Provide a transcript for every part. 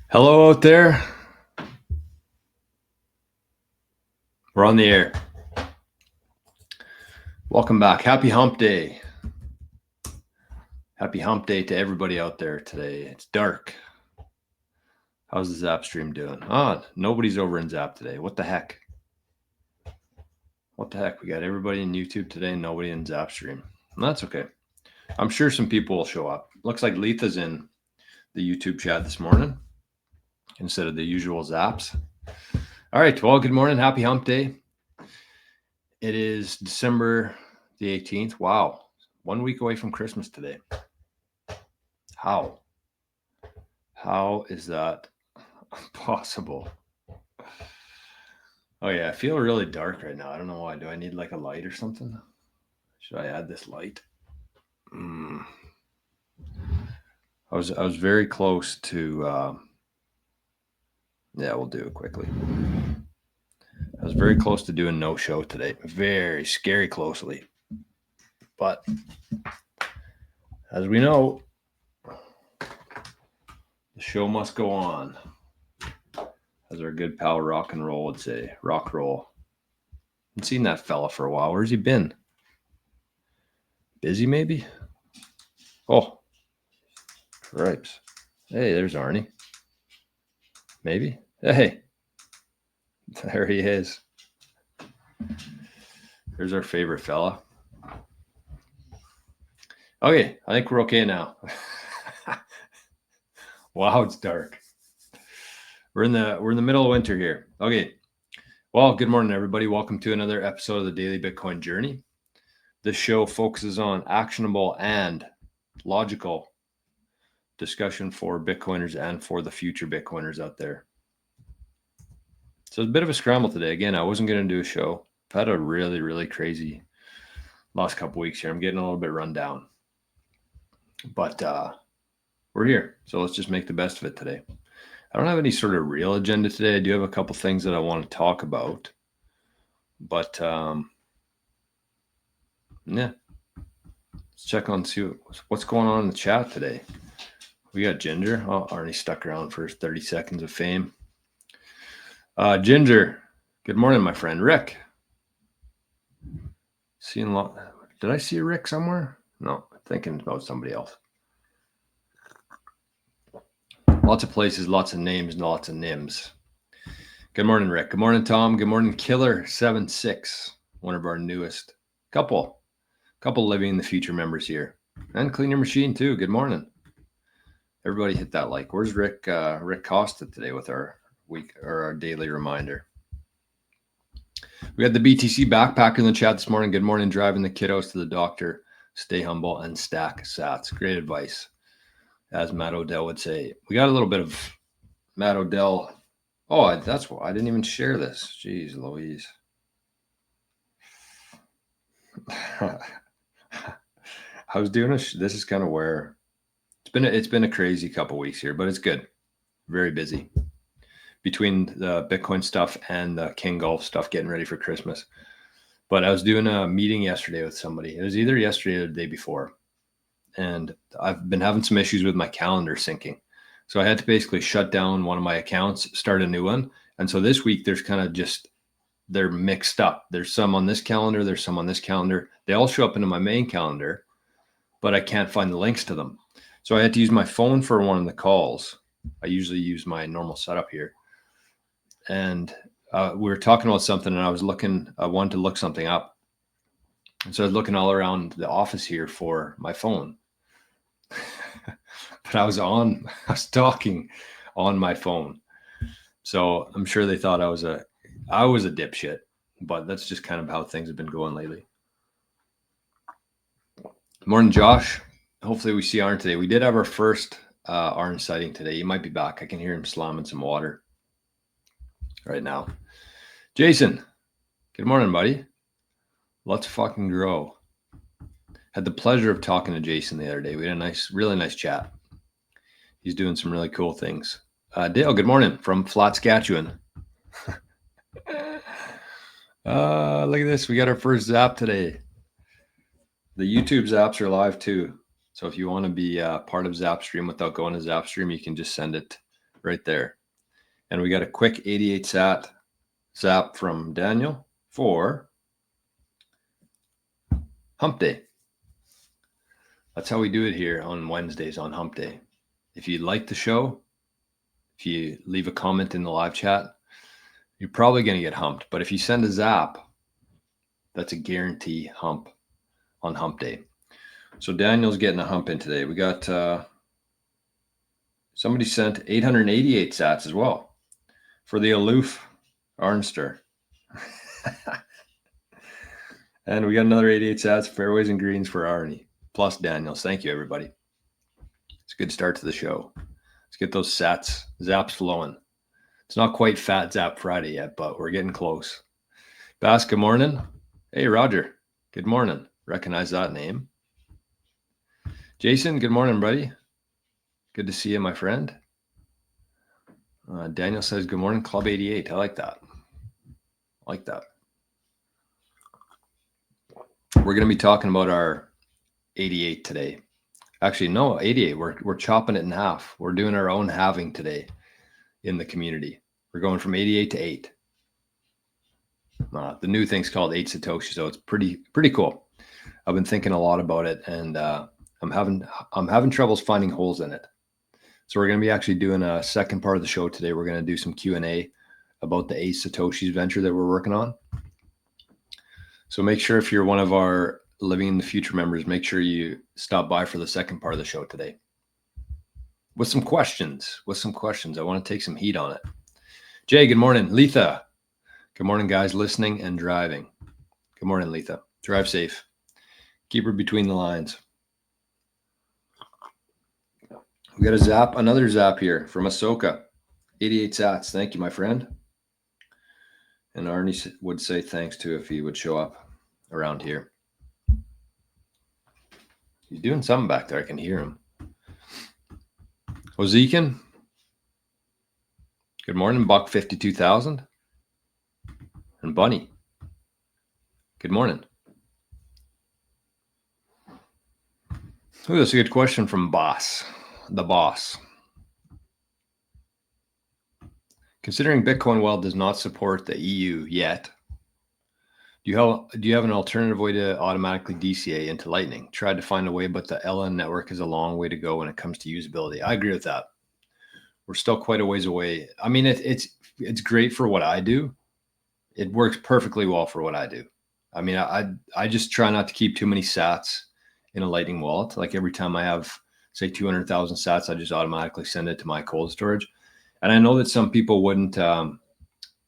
Hello out there. We're on the air. Welcome back. Happy hump day. Happy hump day to everybody out there today. It's dark. How's the Zap stream doing? Nobody's over in Zap today. What the heck? What the heck? We got everybody in YouTube today and nobody in Zap stream. That's okay. I'm sure some people will show up. Looks like Letha's in the YouTube chat this morning instead of the usual Zaps. All right. Well, good morning. Happy hump day. It is December the 18th. Wow. 1 week away from Christmas today. How is that possible? Oh yeah, I feel really dark right now. I don't know why. Do I need like a light or something? Should I add this light? I was very close to yeah, we'll do it quickly. I was very close to doing no show today. Very scary closely. But as we know, the show must go on. As our good pal Rock and Roll would say. Rock roll. I've seen that fella for a while. Where's he been? Busy maybe? Oh. Cripes. Hey, there's Arnie. Maybe? Hey. There he is. There's our favorite fella. Okay, I think we're okay now. Wow, it's dark. We're in the middle of winter here. Okay. Well, good morning, everybody. Welcome to another episode of the Daily Bitcoin Journey. This show focuses on actionable and logical discussion for Bitcoiners and for the future Bitcoiners out there. So it's a bit of a scramble today. Again, I wasn't going to do a show. I've had a really, really crazy last couple weeks here. I'm getting a little bit run down. But we're here. So let's just make the best of it today. I don't have any sort of real agenda today. I do have a couple things that I want to talk about. But yeah. Let's check on, see what's going on in the chat today. We got Ginger. Oh, Arnie stuck around for 30 seconds of fame. Ginger, good morning, my friend. Rick. Seeing a lot. Did I see Rick somewhere? No, thinking about somebody else. Lots of places, lots of names, and lots of nims. Good morning, Rick. Good morning, Tom. Good morning, Killer76, one of our newest couple living in the future members here. And Clean Your Machine too. Good morning. Everybody hit that like. Where's Rick Costa today with our week or our daily reminder? We had the BTC backpacker in the chat this morning. Good morning, driving the kiddos to the doctor. Stay humble and stack sats. Great advice, as Matt Odell would say. We got a little bit of Matt Odell. Oh, that's why I didn't even share this. Jeez Louise. I was doing this is kind of where it's been a crazy couple weeks here, but it's good. Very busy between the Bitcoin stuff and the knggolf stuff, getting ready for Christmas. But I was doing a meeting yesterday with somebody. It was either yesterday or the day before. And I've been having some issues with my calendar syncing. So I had to basically shut down one of my accounts, start a new one. And so this week there's kind of just, they're mixed up. There's some on this calendar. There's some on this calendar. They all show up into my main calendar, but I can't find the links to them. So I had to use my phone for one of the calls. I usually use my normal setup here. And we were talking about something and I wanted to look something up. And so I was looking all around the office here for my phone. But I was talking on my phone. So I'm sure they thought I was a dipshit, but that's just kind of how things have been going lately. Morning, Josh. Hopefully we see Arnie today. We did have our first Arnie sighting today. He might be back. I can hear him slamming some water right now. Jason, good morning, buddy. Let's fucking grow. Had the pleasure of talking to Jason the other day. We had a really nice chat. He's doing some really cool things. Dale, good morning from Flat, Saskatchewan. Look at this. We got our first Zap today. The YouTube Zaps are live too. So if you want to be part of Zapstream without going to Zapstream, you can just send it right there. And we got a quick 88 sat zap from Daniel for Hump Day. That's how we do it here on Wednesdays on Hump Day. If you like the show, if you leave a comment in the live chat, you're probably going to get humped. But if you send a zap, that's a guarantee hump on Hump Day. So Daniel's getting a hump in today. We got somebody sent 888 sats as well for the aloof Arnster. And we got another 88 sats, fairways and greens for Arnie, plus Daniels. Thank you, everybody. It's a good start to the show. Let's get those zaps flowing. It's not quite Fat Zap Friday yet, but we're getting close. Bass, good morning. Hey, Roger. Good morning. Recognize that name. Jason, good morning, buddy. Good to see you, my friend. Daniel says, good morning, Club 88. I like that. We're going to be talking about our 88 today. Actually, no, 88. We're chopping it in half. We're doing our own halving today in the community. We're going from 88 to 8. The new thing's called 8 Satoshi, so it's pretty cool. I've been thinking a lot about it, and I'm having troubles finding holes in it. So we're going to be actually doing a second part of the show today. We're going to do some Q&A about the 8 Satoshis venture that we're working on. So make sure if you're one of our Living in the Future members, make sure you stop by for the second part of the show today. With some questions. I want to take some heat on it. Jay, good morning. Letha. Good morning, guys listening and driving. Good morning, Letha. Drive safe. Keep her between the lines. We got another zap here from Ahsoka. 88 sats. Thank you, my friend. And Arnie would say thanks too if he would show up around here. He's doing something back there. I can hear him. Ozekin. Good morning, Buck 52,000. And Bunny. Good morning. Ooh, that's a good question from the boss. Considering Bitcoin Well does not support the EU yet, do you have an alternative way to automatically DCA into Lightning? Tried to find a way, but the LN network is a long way to go when it comes to usability. I agree with that. We're still quite a ways away. I mean, it's great for what I do. It works perfectly well for what I do. I mean, I just try not to keep too many sats in a Lightning wallet. Like every time I have, say, 200,000 sats, I just automatically send it to my cold storage. And I know that some people wouldn't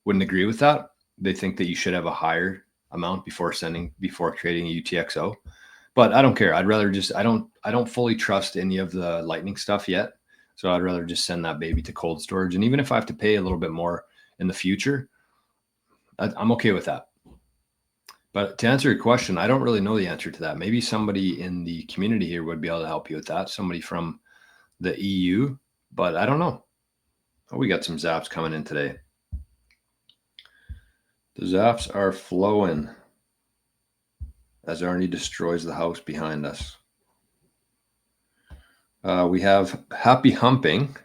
agree with that. They think that you should have a higher amount before creating a UTXO. But I don't care. I'd rather just I don't fully trust any of the Lightning stuff yet. So I'd rather just send that baby to cold storage. And even if I have to pay a little bit more in the future, I'm okay with that. But to answer your question, I don't really know the answer to that. Maybe somebody in the community here would be able to help you with that. Somebody from the EU, but I don't know. Oh, we got some zaps coming in today. The zaps are flowing as Arnie destroys the house behind us. We have Happy Humping,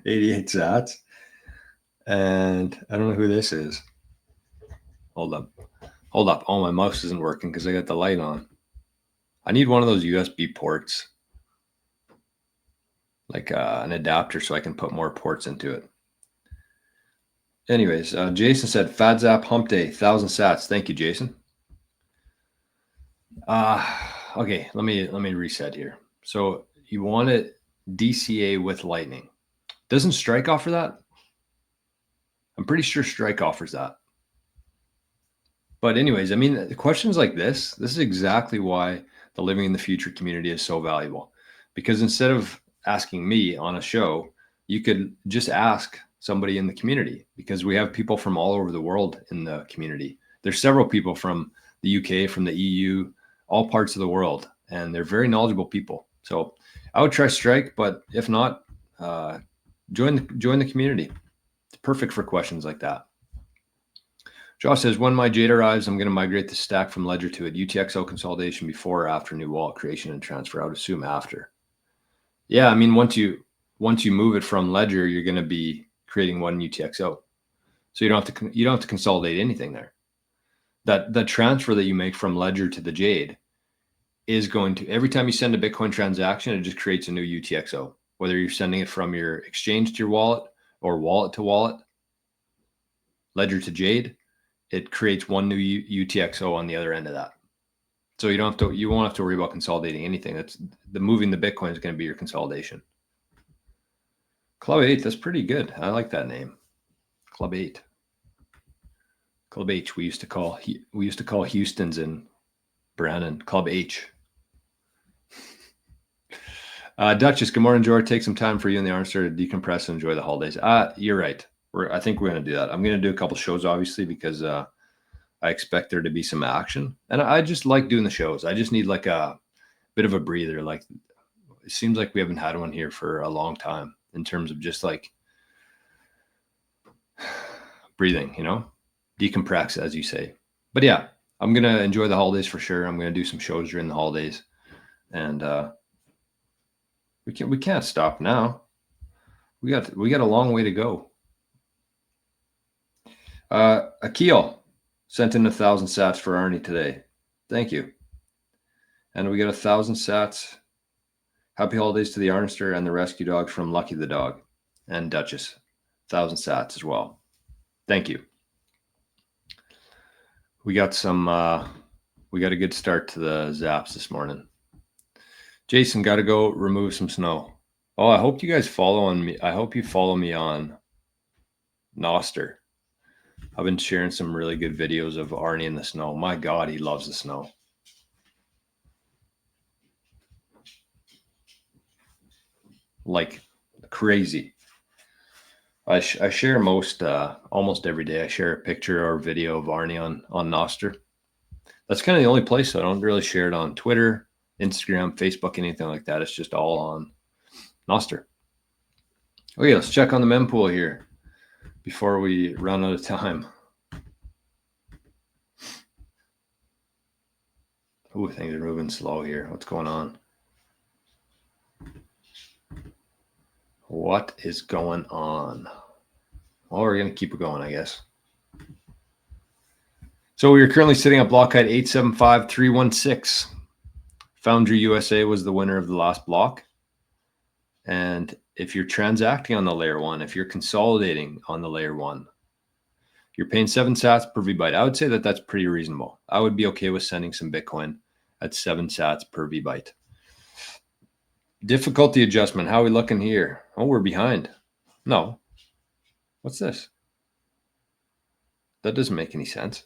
88 sats. And I don't know who this is. Hold up. Oh, my mouse isn't working because I got the light on. I need one of those USB ports. Like an adapter so I can put more ports into it. Anyways, Jason said, Fat Zap Hump Day, 1,000 sats. Thank you, Jason. Okay, let me reset here. So you want to DCA with Lightning. Doesn't Strike offer that? I'm pretty sure Strike offers that. But anyways, I mean, the questions like this is exactly why the Living in the Future community is so valuable. Because instead of asking me on a show, you could just ask somebody in the community, because we have people from all over the world in the community. There's several people from the UK, from the EU, all parts of the world, and they're very knowledgeable people. So I would try Strike, but if not, join the community. It's perfect for questions like that. Josh says, when my Jade arrives, I'm going to migrate the stack from Ledger to it. UTXO consolidation before or after new wallet creation and transfer? I would assume after. Yeah, I mean, once you once you move it from Ledger, you're going to be creating one UTXO. So you don't have to consolidate anything there. That transfer that you make from Ledger to the Jade is going to, every time you send a Bitcoin transaction, it just creates a new UTXO. Whether you're sending it from your exchange to your wallet or wallet to wallet, Ledger to Jade, it creates one new UTXO on the other end of that. So you won't have to worry about consolidating anything. That's the moving the Bitcoin is going to be your consolidation. Club 8, that's pretty good. I like that name. Club 8. Club H, we used to call Houston's in Brandon. Club H. Duchess, good morning, George. Take some time for you and the NOSTR to decompress and enjoy the holidays. You're right. I think we're going to do that. I'm going to do a couple shows, obviously, because I expect there to be some action. And I just like doing the shows. I just need like a bit of a breather. Like, it seems like we haven't had one here for a long time in terms of just like breathing, decompress, as you say. But yeah, I'm going to enjoy the holidays for sure. I'm going to do some shows during the holidays. And we can't stop now. We got a long way to go. Akil sent in 1,000 sats for Arnie today. Thank you. And we got 1,000 sats. Happy holidays to the NOSTR and the rescue dogs from Lucky the dog and Duchess. 1,000 sats as well. Thank you. We got a good start to the zaps this morning. Jason, got to go remove some snow. Oh, I hope you guys follow on me. I hope you follow me on NOSTR. I've been sharing some really good videos of Arnie in the snow. My God, he loves the snow. Like crazy. I share almost every day. I share a picture or video of Arnie on NOSTR. That's kind of the only place. I don't really share it on Twitter, Instagram, Facebook, anything like that. It's just all on NOSTR. Okay, let's check on the mempool here before we run out of time. Ooh, things are moving slow here. What's going on? What is going on? Well, we're going to keep it going, I guess. So we are currently sitting at block height 875.316. Foundry USA was the winner of the last block. And if you're transacting on the layer 1, if you're consolidating on the layer 1, you're paying 7 sats per VByte. I would say that that's pretty reasonable. I would be okay with sending some Bitcoin at 7 sats per VByte. Difficulty adjustment. How are we looking here? Oh, we're behind. No. What's this? That doesn't make any sense.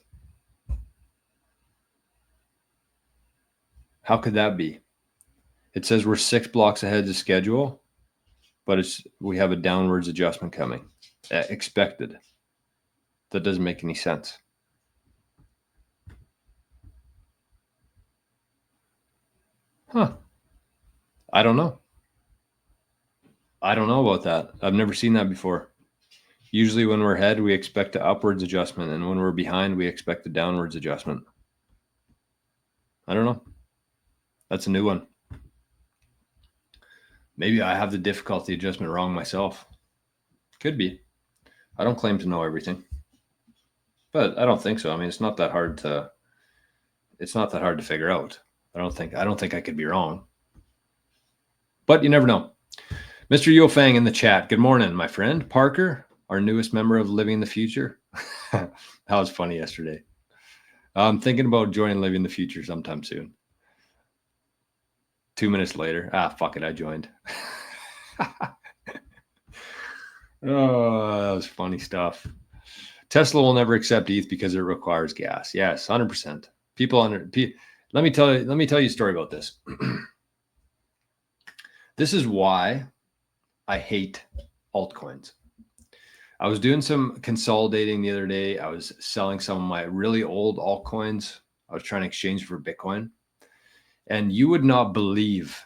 How could that be? It says we're 6 blocks ahead of schedule, but we have a downwards adjustment coming. Expected. That doesn't make any sense. Huh. I don't know. I don't know about that. I've never seen that before. Usually when we're ahead, we expect an upwards adjustment, and when we're behind, we expect a downwards adjustment. I don't know. That's a new one. Maybe I have the difficulty adjustment wrong myself. Could be. I don't claim to know everything, but I don't think so. I mean, it's not that hard to figure out. I don't think I could be wrong, but you never know. Mr. Yofang in the chat. Good morning, my friend. Parker, our newest member of Living the Future. That was funny yesterday. I'm thinking about joining Living the Future sometime soon. 2 minutes later, fuck it, I joined. Oh, that was funny stuff. Tesla will never accept ETH because it requires gas. Yes, 100%. Let me tell you a story about this. This is why I hate altcoins. I was doing some consolidating the other day. I was selling some of my really old altcoins. I was trying to exchange for Bitcoin. And you would not believe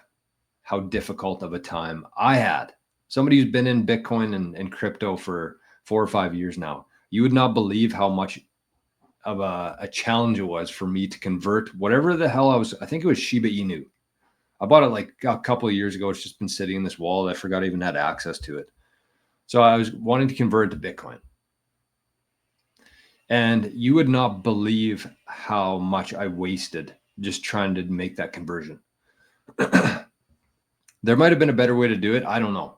how difficult of a time I had. Somebody who's been in Bitcoin and crypto for 4 or 5 years now. You would not believe how much of a challenge it was for me to convert whatever the hell I think it was Shiba Inu. I bought it like a couple of years ago. It's just been sitting in this wallet. I forgot I even had access to it. So I was wanting to convert it to Bitcoin. And you would not believe how much I wasted just trying to make that conversion. There might have been a better way to do it. I don't know.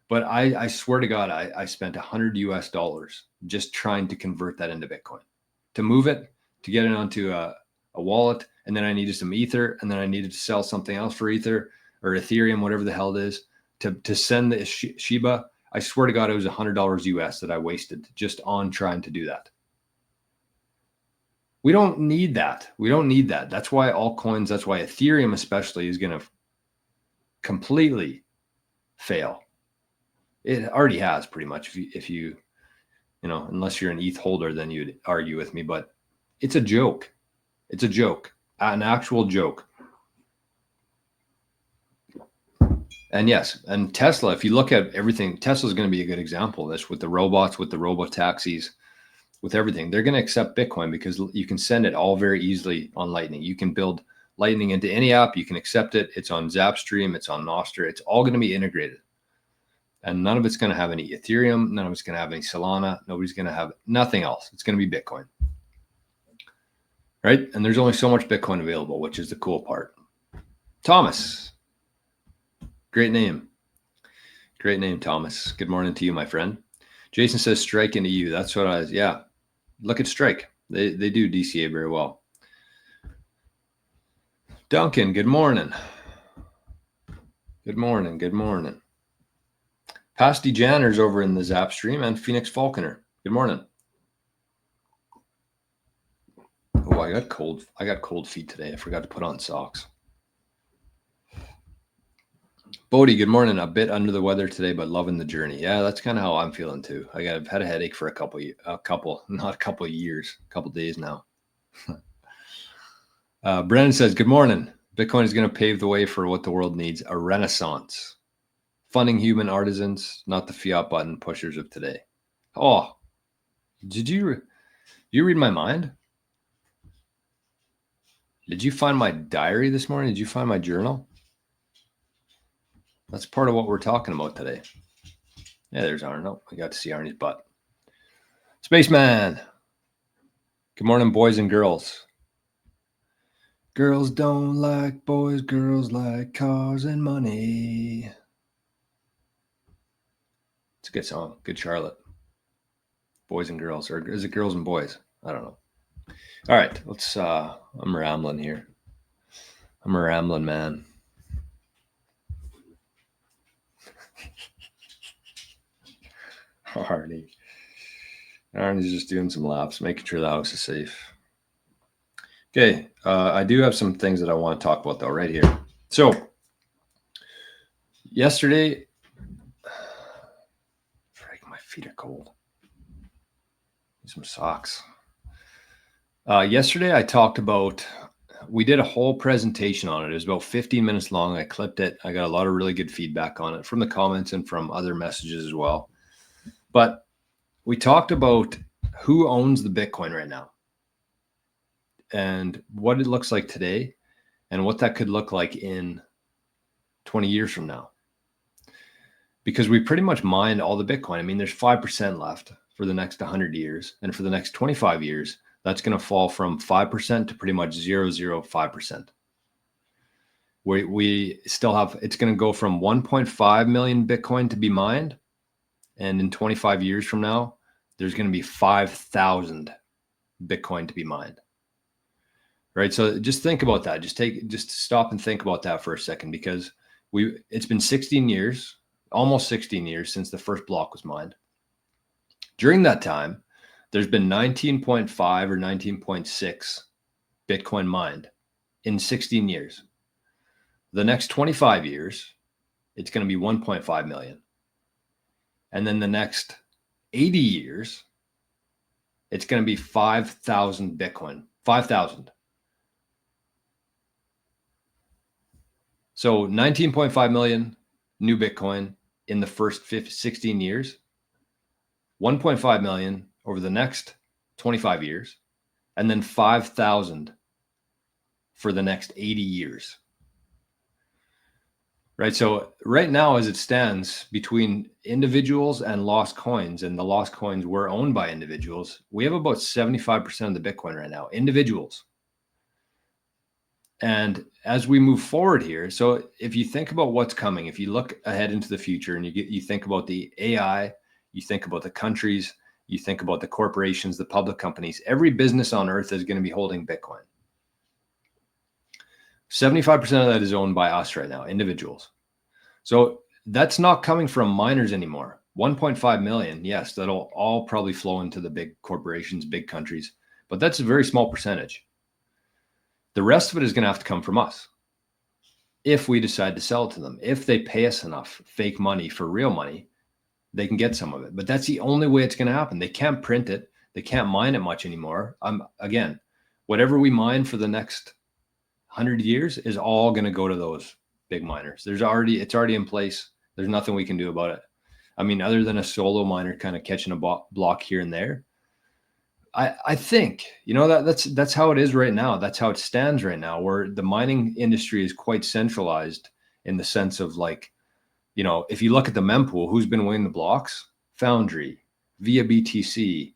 But I swear to God, I spent $100 just trying to convert that into Bitcoin, to move it, to get it onto a wallet. And then I needed some Ether. And then I needed to sell something else for Ether or Ethereum, whatever the hell it is, to send the Shiba. I swear to God, it was $100 US that I wasted just on trying to do that. We don't need that. We don't need that. That's why altcoins, that's why Ethereum especially is going to completely fail. It already has pretty much. If you know, unless you're an ETH holder, then you'd argue with me, but it's a joke. It's a joke, an actual joke. And yes, and Tesla, if you look at everything, Tesla's going to be a good example of this with the robots, with the robo taxis, with everything. They're going to accept Bitcoin because you can send it all very easily on Lightning. You can build Lightning into any app. You can accept it. It's on Zapstream. It's on NOSTR. It's all going to be integrated. And none of it's going to have any Ethereum. None of it's going to have any Solana. Nobody's going to have nothing else. It's going to be Bitcoin. Right? And there's only so much Bitcoin available, which is the cool part. Thomas. Great name. Great name, Thomas. Good morning to you, my friend. Jason says Strike into you. That's what yeah. Look at Strike. They do DCA very well. Duncan, good morning. Good morning. Good morning. Pasty Janner's over in the Zap stream and Phoenix Falconer. Good morning. Oh, I got cold feet today. I forgot to put on socks. Bodie, good morning. A bit under the weather today, but loving the journey. Yeah, that's kind of how I'm feeling too. I've had a headache for a couple years, a couple days now. Brennan says, good morning. Bitcoin is going to pave the way for what the world needs, a renaissance. Funding human artisans, not the fiat button pushers of today. Oh, did you read my mind? Did you find my diary this morning? Did you find my journal? That's part of what we're talking about today. Yeah, there's Arnie. Oh, I got to see Arnie's butt. Spaceman. Good morning, boys and girls. Girls don't like boys. Girls like cars and money. It's a good song. Good Charlotte. Boys and girls. Or is it girls and boys? I don't know. All right. Let's, I'm rambling here. I'm a rambling man. Arnie's just doing some laps, making sure the house is safe. Okay, I do have some things that I want to talk about though right here. So yesterday, my feet are cold. Need some socks. Yesterday I talked about, we did a whole presentation on it. It was about 15 minutes long. I clipped it. I got a lot of really good feedback on it from the comments and from other messages as well. But we talked about who owns the Bitcoin right now and what it looks like today and what that could look like in 20 years from now. Because we pretty much mined all the Bitcoin. I mean, there's 5% left for the next 100 years. And for the next 25 years, that's going to fall from 5% to pretty much 0.005%. We still have, it's going to go from 1.5 million Bitcoin to be mined. And in 25 years from now, there's going to be 5,000 Bitcoin to be mined. Right. So just think about that. Just stop and think about that for a second, because it's been 16 years, almost 16 years since the first block was mined. During that time, there's been 19.5 or 19.6 Bitcoin mined in 16 years. The next 25 years, it's going to be 1.5 million. And then the next 80 years, it's going to be 5,000 Bitcoin, 5,000. So 19.5 million new Bitcoin in the first 16 years, 1.5 million over the next 25 years, and then 5,000 for the next 80 years. right? So right now, as it stands, between individuals and lost coins, and the lost coins were owned by individuals, we have about 75% of the Bitcoin right now, individuals. And as we move forward here, so if you think about what's coming, if you look ahead into the future and you think about the AI, you think about the countries, you think about the corporations, the public companies, every business on earth is going to be holding Bitcoin. 75% of that is owned by us right now, individuals. So that's not coming from miners anymore. 1.5 million, yes, that'll all probably flow into the big corporations, big countries, but that's a very small percentage. The rest of it is going to have to come from us if we decide to sell it to them. If they pay us enough fake money for real money, they can get some of it. But that's the only way it's going to happen. They can't print it. They can't mine it much anymore. Again, whatever we mine for the next 100 years is all going to go to those big miners. It's already in place. There's nothing we can do about it. I mean, other than a solo miner kind of catching a block here and there. I think, that's how it is right now. That's how it stands right now, where the mining industry is quite centralized in the sense of, like, if you look at the mempool, who's been winning the blocks? Foundry, via BTC,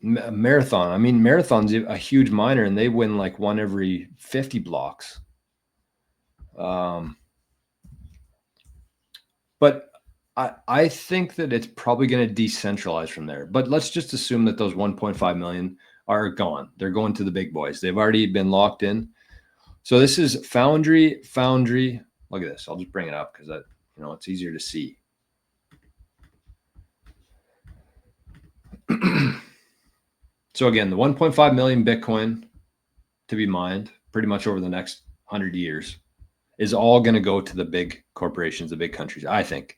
Marathon. I mean, Marathon's a huge miner, and they win like one every 50 blocks. But I think that it's probably going to decentralize from there. But let's just assume that those 1.5 million are gone. They're going to the big boys. They've already been locked in. So this is Foundry. Look at this. I'll just bring it up because it's easier to see. So again, the 1.5 million Bitcoin to be mined pretty much over the next 100 years is all going to go to the big corporations, the big countries, I think.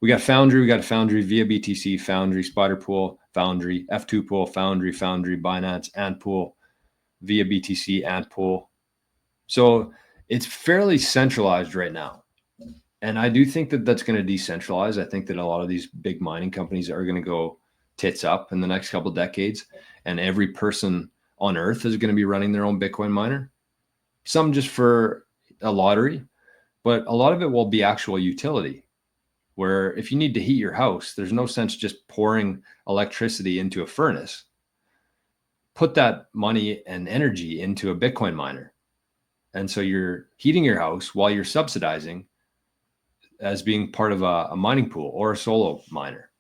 We got Foundry via BTC, Foundry, Spider Pool, Foundry, F2 Pool, Foundry, Binance, Antpool, via BTC, Antpool. So it's fairly centralized right now. And I do think that that's going to decentralize. I think that a lot of these big mining companies are going to go tits up in the next couple of decades. And every person on earth is going to be running their own Bitcoin miner. Some just for a lottery, but a lot of it will be actual utility. Where if you need to heat your house, there's no sense just pouring electricity into a furnace. Put that money and energy into a Bitcoin miner. And so you're heating your house while you're subsidizing as being part of a mining pool or a solo miner.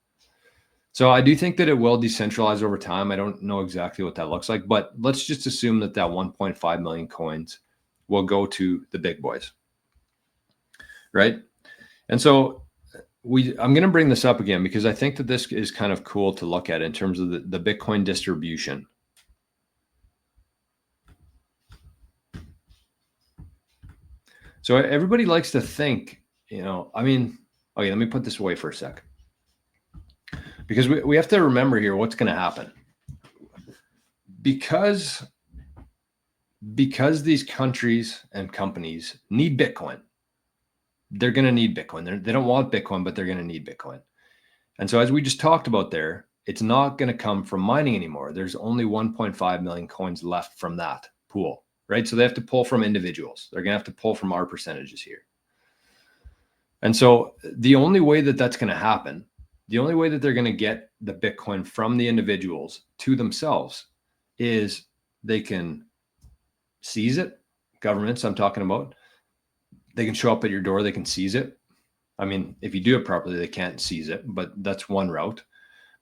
So I do think that it will decentralize over time. I don't know exactly what that looks like, but let's just assume that 1.5 million coins will go to the big boys. Right? And so I'm going to bring this up again because I think that this is kind of cool to look at in terms of the Bitcoin distribution. So everybody likes to think, okay, let me put this away for a sec. Because we have to remember here what's going to happen. Because these countries and companies need Bitcoin, they're going to need Bitcoin. They don't want Bitcoin, but they're going to need Bitcoin. And so as we just talked about there, it's not going to come from mining anymore. There's only 1.5 million coins left from that pool, right? So they have to pull from individuals. They're going to have to pull from our percentages here. And so the only way that that's going to happen, the only way that they're going to get the Bitcoin from the individuals to themselves is they can seize it. Governments, I'm talking about. They can show up at your door. They can seize it. I mean, if you do it properly, they can't seize it, but that's one route.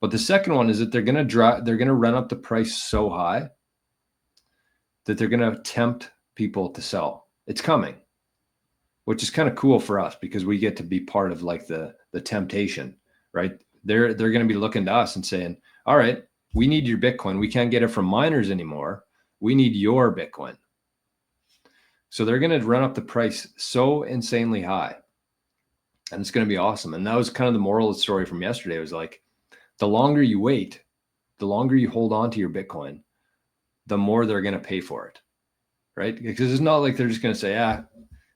But the second one is that they're going to run up the price so high that they're going to tempt people to sell. It's coming, which is kind of cool for us because we get to be part of like the temptation, right? They're going to be looking to us and saying, all right, we need your Bitcoin. We can't get it from miners anymore. We need your Bitcoin. So they're going to run up the price so insanely high. And it's going to be awesome. And that was kind of the moral of the story from yesterday. It was like, the longer you wait, the longer you hold on to your Bitcoin, the more they're going to pay for it, right? Because it's not like they're just going to say,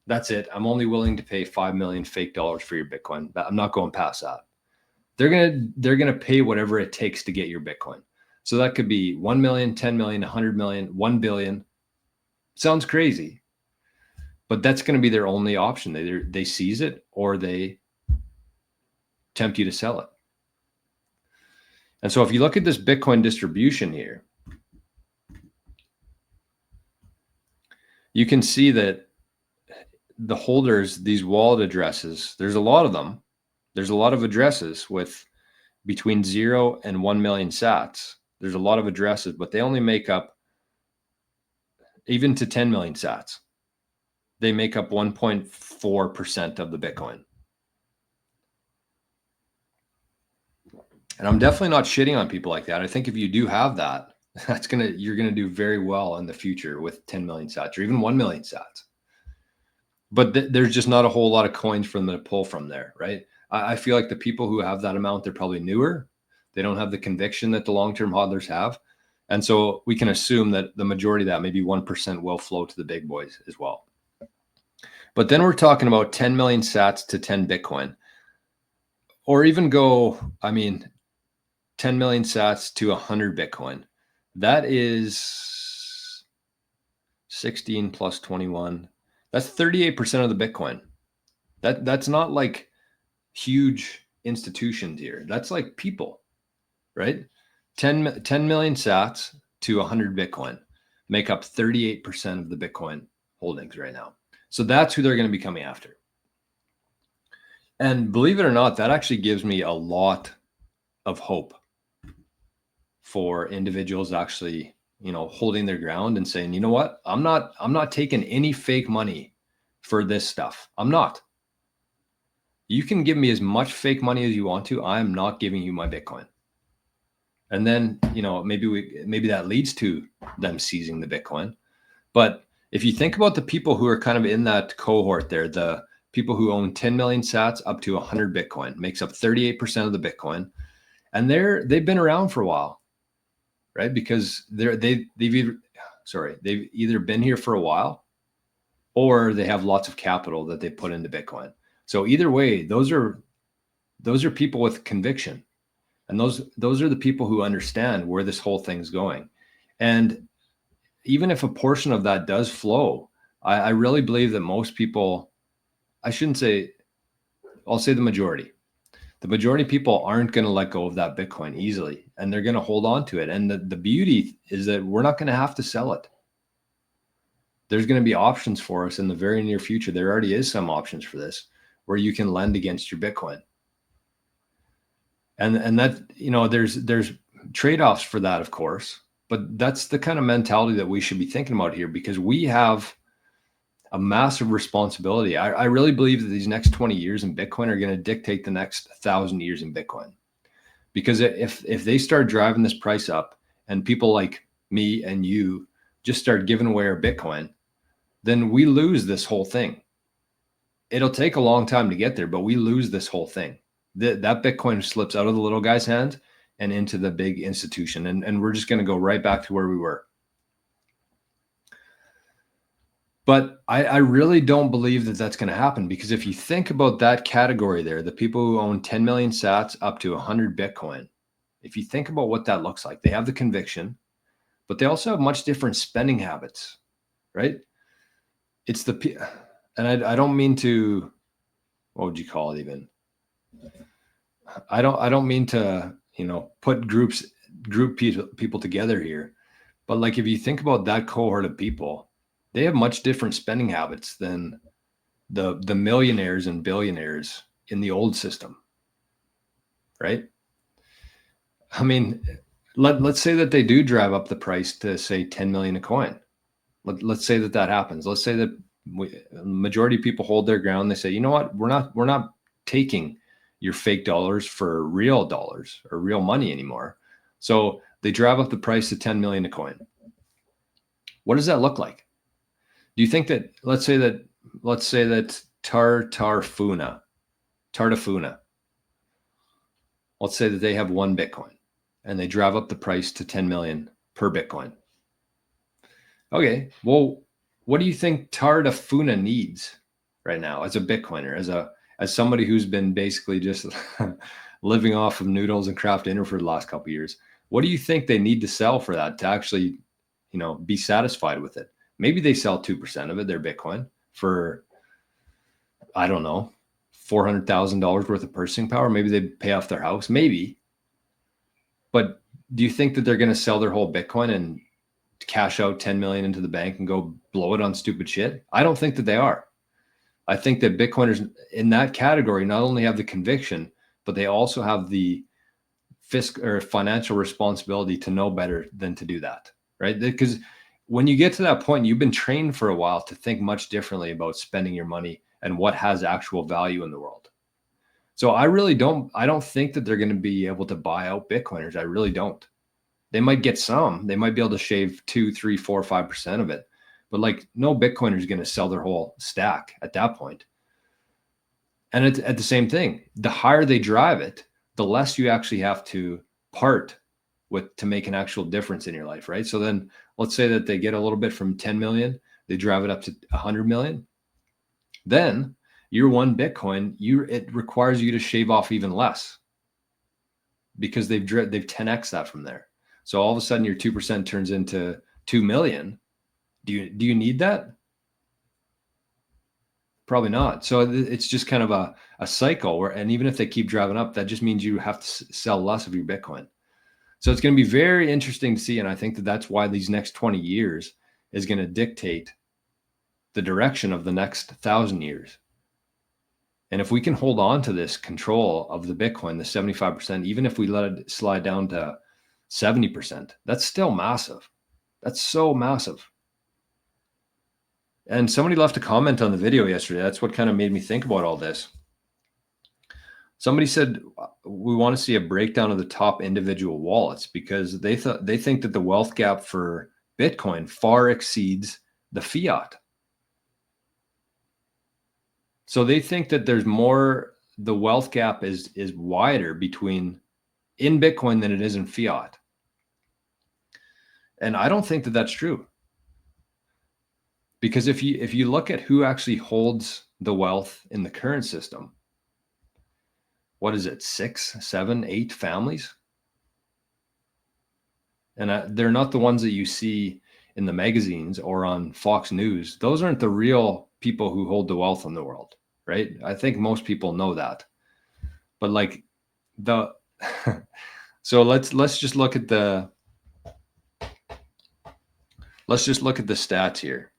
that's it. I'm only willing to pay 5 million fake dollars for your Bitcoin. I'm not going past that. They're going to pay whatever it takes to get your Bitcoin. So that could be 1 million, 10 million, 100 million, 1 billion. Sounds crazy. but that's going to be their only option. They seize it or they tempt you to sell it. And so if you look at this Bitcoin distribution here, you can see that the holders, these wallet addresses, there's a lot of them. There's a lot of addresses with between 0 and 1 million sats. There's a lot of addresses, but they only make up, even to 10 million sats, they make up 1.4% of the Bitcoin. And I'm definitely not shitting on people like that. I think if you do have that, you're gonna do very well in the future with 10 million sats or even 1 million sats. But there's just not a whole lot of coins for them to pull from there, right? I feel like the people who have that amount, they're probably newer. They don't have the conviction that the long-term hodlers have. And so we can assume that the majority of that, maybe 1%, will flow to the big boys as well. But then we're talking about 10 million sats to 10 Bitcoin. Or even go, 10 million sats to 100 Bitcoin. That is 16 plus 21. That's 38% of the Bitcoin. That's not like huge institutions here. That's like people, right? 10 million sats to 100 Bitcoin make up 38% of the Bitcoin holdings right now. So that's who they're going to be coming after. And believe it or not, that actually gives me a lot of hope for individuals actually, holding their ground and saying, you know what, I'm not taking any fake money for this stuff. I'm not. You can give me as much fake money as you want to. I'm not giving you my Bitcoin. And then, maybe that leads to them seizing the Bitcoin. But if you think about the people who are kind of in that cohort there, the people who own 10 million sats up to 100 Bitcoin, makes up 38% of the Bitcoin. And they've been around for a while, right? Because they've either been here for a while or they have lots of capital that they put into Bitcoin. So either way, those are people with conviction. And those are the people who understand where this whole thing's going. And even if a portion of that does flow, I really believe that most people, I'll say the majority. The majority of people aren't going to let go of that Bitcoin easily, and they're going to hold on to it. And the beauty is that we're not going to have to sell it. There's going to be options for us in the very near future. There already is some options for this where you can lend against your Bitcoin. And that, there's trade-offs for that, of course, but that's the kind of mentality that we should be thinking about here, because we have a massive responsibility. I really believe that these next 20 years in Bitcoin are going to dictate the next 1,000 years in Bitcoin. Because if they start driving this price up and people like me and you just start giving away our Bitcoin, then we lose this whole thing. It'll take a long time to get there, but we lose this whole thing. That Bitcoin slips out of the little guy's hand and into the big institution. And we're just going to go right back to where we were. But I really don't believe that that's going to happen, because if you think about that category there, the people who own 10 million sats up to 100 Bitcoin, if you think about what that looks like, they have the conviction, but they also have much different spending habits, right? It's and I don't mean to, what would you call it even? I don't mean to, put group people together here, but like if you think about that cohort of people, they have much different spending habits than the millionaires and billionaires in the old system, right? Let's say that they do drive up the price to, say, 10 million a coin. Let's say that happens. Let's say that majority of people hold their ground. They say, you know what, we're not taking your fake dollars for real dollars or real money anymore. So they drive up the price to 10 million a coin. What does that look like? Do you think that, let's say that Tartafuna, let's say that they have 1 Bitcoin and they drive up the price to 10 million per Bitcoin. Okay, well, what do you think Tartafuna needs right now as a Bitcoiner, as somebody who's been basically just living off of noodles and craft dinner for the last couple of years? What do you think they need to sell for that to actually, be satisfied with it? Maybe they sell 2% of it, their Bitcoin. for, I don't know, $400,000 worth of purchasing power. Maybe they pay off their house, maybe. But do you think that they're going to sell their whole Bitcoin and cash out 10 million into the bank and go blow it on stupid shit? I don't think that they are. I think that Bitcoiners in that category not only have the conviction, but they also have the fiscal or financial responsibility to know better than to do that, right? Because when you get to that point, you've been trained for a while to think much differently about spending your money and what has actual value in the world. So I don't think that they're going to be able to buy out Bitcoiners. I really don't. They might get some, they might be able to shave 2, 3, 4, 5% of it. But like no Bitcoiner is going to sell their whole stack at that point. And it's at the same thing, the higher they drive it, the less you actually have to part with to make an actual difference in your life, right? So then let's say that they get a little bit from 10 million, they drive it up to 100 million. Then your one Bitcoin, it requires you to shave off even less because they've 10x that from there. So all of a sudden your 2% turns into 2 million. Do you need that? Probably not. So it's just kind of a cycle where, and even if they keep driving up, that just means you have to sell less of your Bitcoin. So it's going to be very interesting to see. And I think that that's why these next 20 years is going to dictate the direction of the next 1,000 years. And if we can hold on to this control of the Bitcoin, the 75%, even if we let it slide down to 70%, that's still massive. That's so massive. And somebody left a comment on the video yesterday. That's what kind of made me think about all this. Somebody said, we want to see a breakdown of the top individual wallets because they think that the wealth gap for Bitcoin far exceeds the fiat. So they think that there's more, the wealth gap is wider between in Bitcoin than it is in fiat. And I don't think that that's true. Because if you look at who actually holds the wealth in the current system, what is it, 6, 7, 8 families? And they're not the ones that you see in the magazines or on Fox News. Those aren't the real people who hold the wealth in the world, right? I think most people know that. But like so let's just look at the stats here,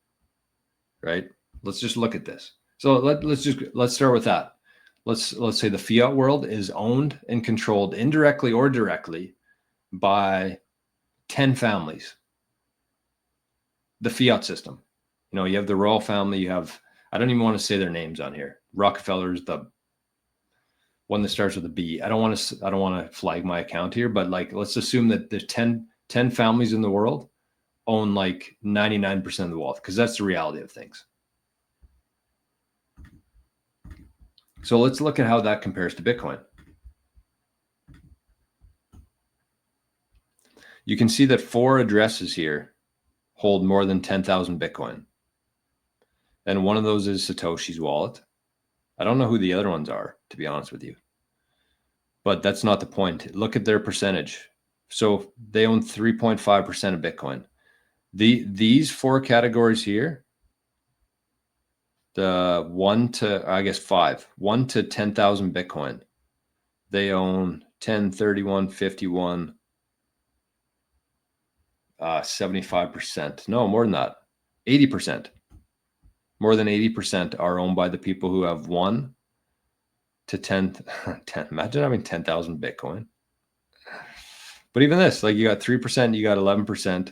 right? Let's just look at this. So let's start with that. Let's say the fiat world is owned and controlled indirectly or directly by 10 families. The fiat system. You know, you have the royal family, you have, I don't even want to say their names on here. Rockefeller's the one that starts with a B. I don't want to flag my account here, but like let's assume that there's 10 families in the world own like 99% of the wealth, because that's the reality of things. So let's look at how that compares to Bitcoin. You can see that 4 addresses here hold more than 10,000 Bitcoin. And one of those is Satoshi's wallet. I don't know who the other ones are, to be honest with you. But that's not the point. Look at their percentage. So they own 3.5% of Bitcoin. These 4 categories here, the 1 to, I guess 5, 1 to 10,000 Bitcoin, they own 10, 31, 51, 75%. No, more than that. 80%. More than 80% are owned by the people who have 1 to 10. Imagine having 10,000 Bitcoin. But even this, like you got 3%, you got 11%.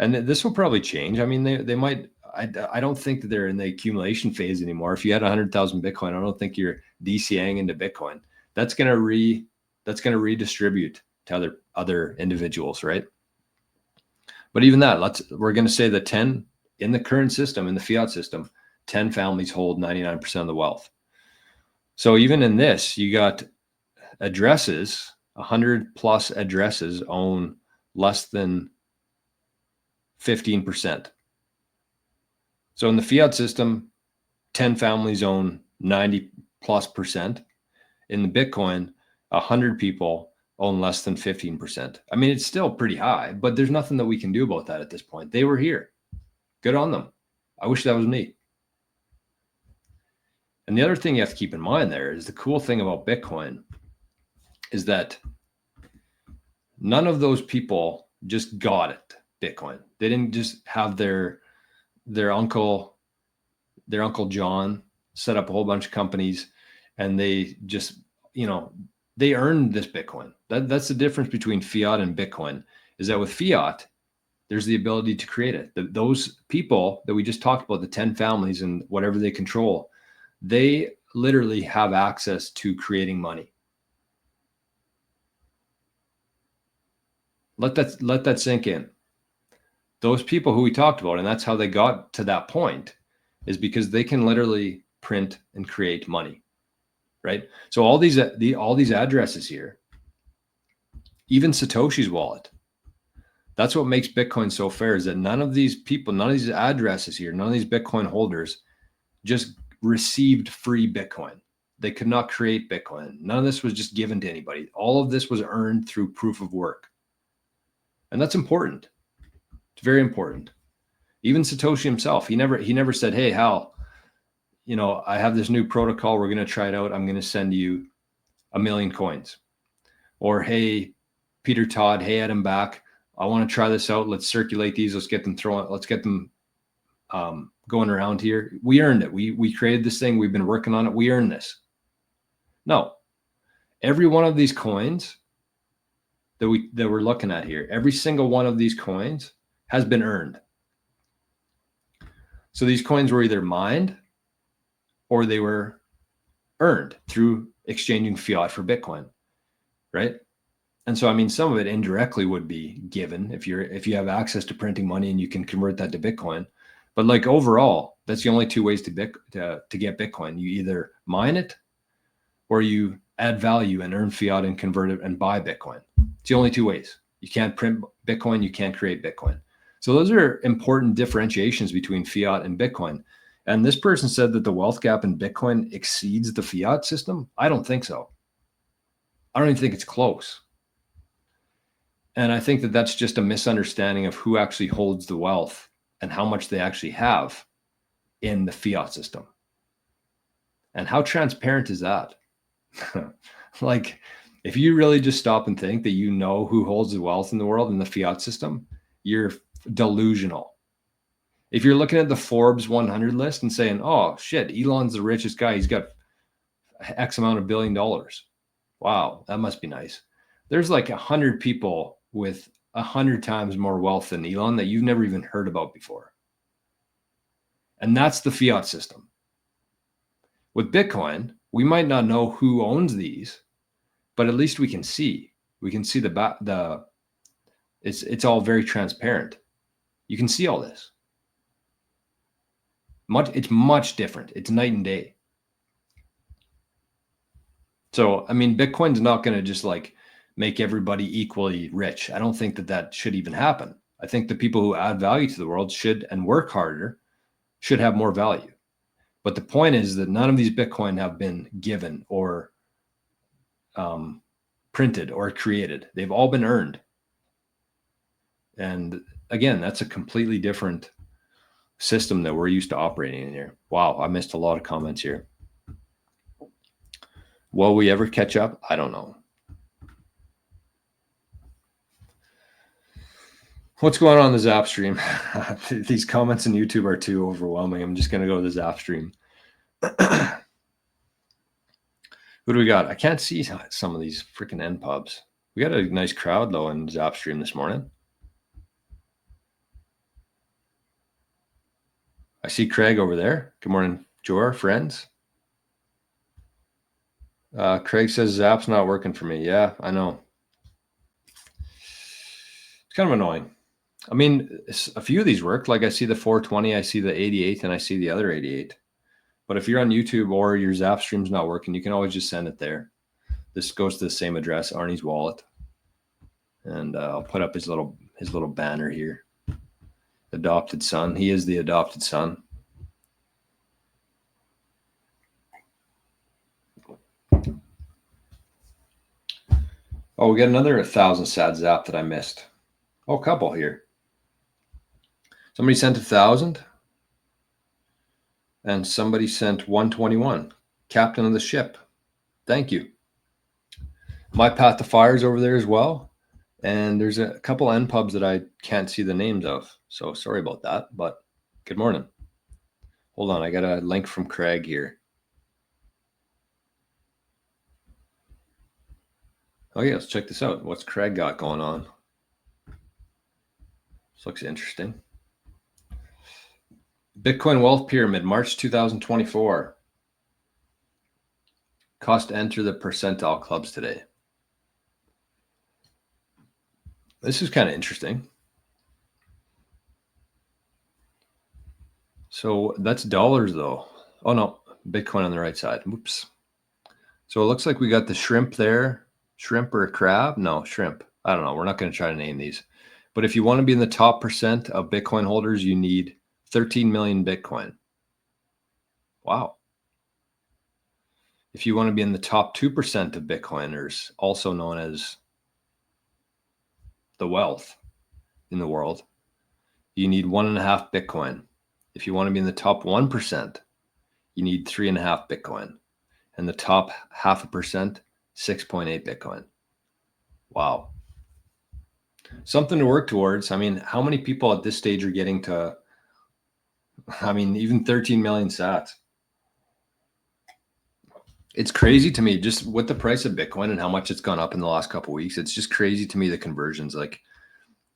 And this will probably change. I mean, they might, I don't think that they're in the accumulation phase anymore. If you had 100,000 Bitcoin, I don't think you're DCAing into Bitcoin. That's going to redistribute to other individuals, right? But even that, we're going to say that 10 in the current system, in the fiat system, 10 families hold 99% of the wealth. So even in this, you got addresses, 100 plus addresses own less than 15%. So in the fiat system, 10 families own 90 plus percent. In the Bitcoin, 100 people own less than 15%. I mean, it's still pretty high, but there's nothing that we can do about that at this point. They were here. Good on them. I wish that was me. And the other thing you have to keep in mind there is the cool thing about Bitcoin is that none of those people just got it, Bitcoin. They didn't just have their uncle John set up a whole bunch of companies and they just, they earned this Bitcoin. That's the difference between fiat and Bitcoin, is that with fiat, there's the ability to create it. Those people that we just talked about, the 10 families and whatever they control, they literally have access to creating money. Let that sink in. Those people who we talked about, and that's how they got to that point, is because they can literally print and create money, right? So all these addresses here, even Satoshi's wallet, that's what makes Bitcoin so fair, is that none of these people, none of these addresses here, none of these Bitcoin holders just received free Bitcoin. They could not create Bitcoin. None of this was just given to anybody. All of this was earned through proof of work. And that's important. It's very important. Even Satoshi himself, he never said, hey, Hal, I have this new protocol. We're going to try it out. I'm going to send you 1 million coins. Or, hey, Peter Todd, hey, Adam Back, I want to try this out. Let's circulate these. Let's get them going around here. We earned it. We created this thing. We've been working on it. We earned this. No, every one of these coins that we're looking at here, every single one of these coins has been earned. So these coins were either mined or they were earned through exchanging fiat for Bitcoin, right? And so, I mean, some of it indirectly would be given if you have access to printing money and you can convert that to Bitcoin. But like overall, that's the only two ways to get Bitcoin. You either mine it or you add value and earn fiat and convert it and buy Bitcoin. It's the only two ways. You can't print Bitcoin. You can't create Bitcoin. So those are important differentiations between fiat and Bitcoin. And this person said that the wealth gap in Bitcoin exceeds the fiat system. I don't think so. I don't even think it's close. And I think that that's just a misunderstanding of who actually holds the wealth and how much they actually have in the fiat system. And how transparent is that? Like, if you really just stop and think that you know who holds the wealth in the world in the fiat system, you're delusional. If you're looking at the Forbes 100 list and saying, oh shit, Elon's the richest guy, he's got X amount of $1 billion. Wow, that must be nice. There's like 100 people with 100 times more wealth than Elon that you've never even heard about before. And that's the fiat system. With Bitcoin, we might not know who owns these, but at least we can see. We can see it's all very transparent. You can see all this. It's much different. It's night and day. So, I mean, Bitcoin's not going to just like make everybody equally rich. I don't think that should even happen. I think the people who add value to the world should, and work harder, should have more value. But the point is that none of these Bitcoin have been given or printed or created. They've all been earned. And again, that's a completely different system that we're used to operating in here. Wow, I missed a lot of comments here. Will we ever catch up? I don't know. What's going on in the Zap stream? These comments on YouTube are too overwhelming. I'm just going to go to the Zap stream. Who do we got? I can't see some of these freaking NPubs. We got a nice crowd, though, in Zap stream this morning. I see Craig over there. Good morning, Jor, friends. Craig says Zap's not working for me. Yeah, I know. It's kind of annoying. I mean, a few of these work. Like I see the 420, I see the 88, and I see the other 88. But if you're on YouTube or your Zap stream's not working, you can always just send it there. This goes to the same address, Arnie's wallet. And I'll put up his little banner here. Adopted son. He is the adopted son. Oh, we got another 1,000 sad Zap that I missed. Oh, a couple here. Somebody sent 1,000. And somebody sent 121. captain of the ship. Thank you. My path to fire is over there as well. And there's a couple NPubs that I can't see the names of. So sorry about that, but good morning. Hold on, I got a link from Craig here. Oh yeah, let's check this out. What's Craig got going on? This looks interesting. Bitcoin Wealth Pyramid, March 2024. Cost to enter the percentile clubs today. This is kind of interesting. So that's dollars though. Oh no, Bitcoin on the right side. Whoops. So it looks like we got the shrimp there. Shrimp or a crab? No, shrimp. I don't know. We're not going to try to name these. But if you want to be in the top percent of Bitcoin holders, you need 13 million Bitcoin. Wow. If you want to be in the top 2% of Bitcoiners, also known as the wealth in the world, you need 1.5 Bitcoin. If you want to be in the top 1%, you need 3.5 Bitcoin. And the top 0.5%, 6.8 Bitcoin. Wow. Something to work towards. I mean, how many people at this stage are getting to, even 13 million sats? It's crazy to me, just with the price of Bitcoin and how much it's gone up in the last couple of weeks. It's just crazy to me, the conversions. Like,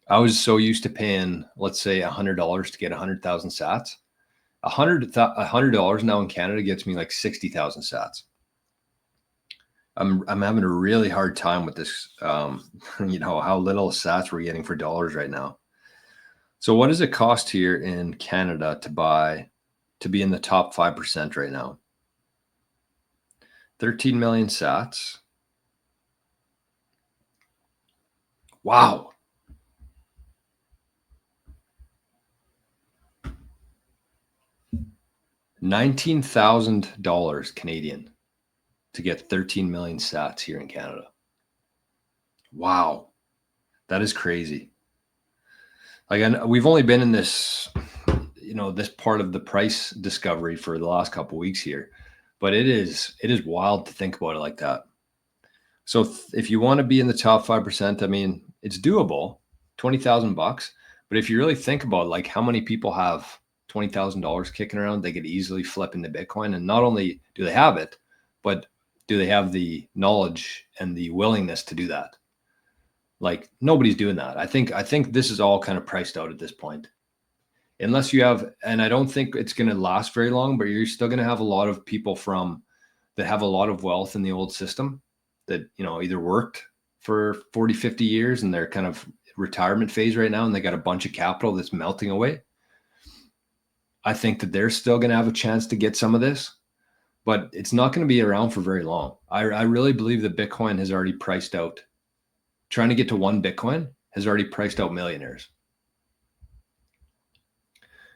I was so used to paying, let's say, $100 to get 100,000 sats. $100 now in Canada gets me like 60,000 sats. I'm having a really hard time with this. How little sats we're getting for dollars right now. So what does it cost here in Canada to be in the top 5% right now? 13 million sats. Wow. $19,000 Canadian to get 13 million sats here in Canada. Wow. That is crazy. Like, we've only been in this, this part of the price discovery for the last couple of weeks here, but it is wild to think about it like that. So if you want to be in the top 5%, it's doable, $20,000. But if you really think about like how many people have $20,000 kicking around, they could easily flip into Bitcoin. And not only do they have it, but do they have the knowledge and the willingness to do that? Like, nobody's doing that. I think this is all kind of priced out at this point. Unless you have, and I don't think it's going to last very long, but you're still going to have a lot of people that have a lot of wealth in the old system that, either worked for 40, 50 years and they're kind of retirement phase right now and they got a bunch of capital that's melting away. I think that they're still going to have a chance to get some of this, but it's not going to be around for very long. I really believe that Bitcoin has already priced out. Trying to get to 1 Bitcoin has already priced out millionaires.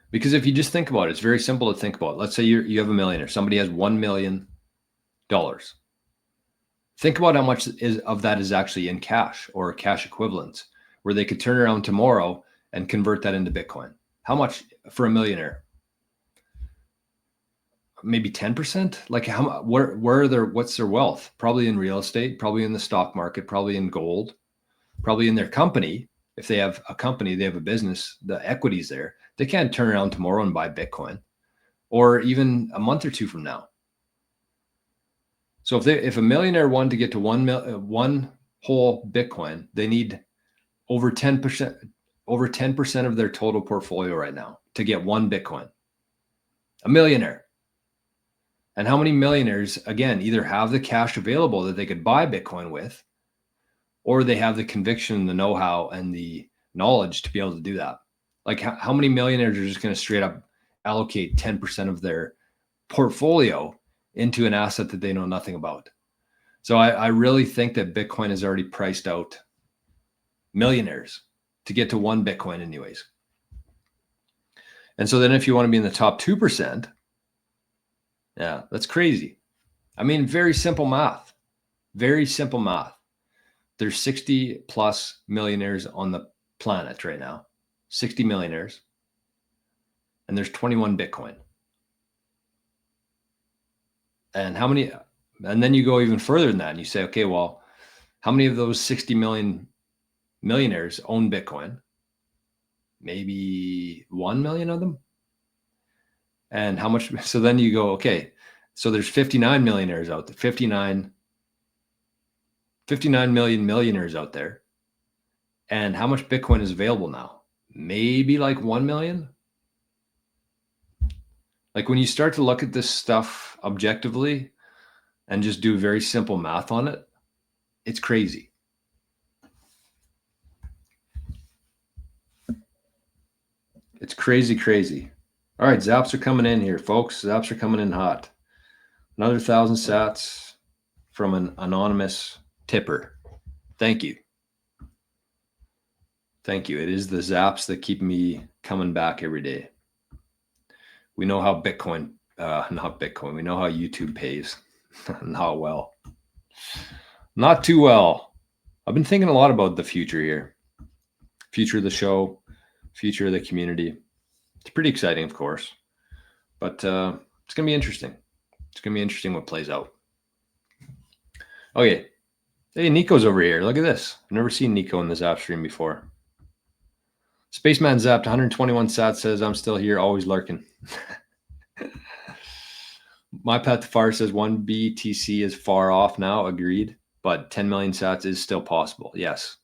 Because if you just think about it, it's very simple to think about. Let's say you have a millionaire. Somebody has $1 million. Think about how much of that is actually in cash or cash equivalents, where they could turn around tomorrow and convert that into Bitcoin. How much for a millionaire? Maybe 10%. Like, what's their wealth? Probably in real estate, probably in the stock market, probably in gold, probably in their company. If they have a company, they have a business, the equity's there. They can't turn around tomorrow and buy Bitcoin, or even a month or two from now. So if a millionaire wanted to get to one whole Bitcoin, they need over 10% of their total portfolio right now to get 1 Bitcoin. A millionaire. And how many millionaires, again, either have the cash available that they could buy Bitcoin with, or they have the conviction, the know-how, and the knowledge to be able to do that? Like, how many millionaires are just going to straight up allocate 10% of their portfolio into an asset that they know nothing about? So I really think that Bitcoin has already priced out millionaires to get to 1 Bitcoin anyways. And so then if you want to be in the top 2%, yeah, that's crazy. Very simple math. Very simple math. There's 60 plus millionaires on the planet right now. 60 millionaires. And there's 21 Bitcoin. And how many, and then you go even further than that and you say, okay, well, how many of those 60 million millionaires own Bitcoin? Maybe 1 million of them. And how much? So then you go, okay, so there's 59 millionaires out there, 59 million millionaires out there. And how much Bitcoin is available now? Maybe like 1 million. Like when you start to look at this stuff objectively and just do very simple math on it, it's crazy. It's crazy, crazy. All right, zaps are coming in here, folks. Zaps are coming in hot. Another 1,000 sats from an anonymous tipper. Thank you. Thank you. It is the zaps that keep me coming back every day. We know how Bitcoin, not Bitcoin, we know how YouTube pays. Not well. Not too well. I've been thinking a lot about the future here. Future of the show, future of the community. It's pretty exciting, of course, but it's going to be interesting. It's going to be interesting what plays out. Okay. Hey, Nico's over here. Look at this. I've never seen Nico in the Zap stream before. Spaceman zapped 121 sats, says, I'm still here, always lurking. My Path to Far says 1 BTC is far off now. Agreed. But 10 million sats is still possible. Yes.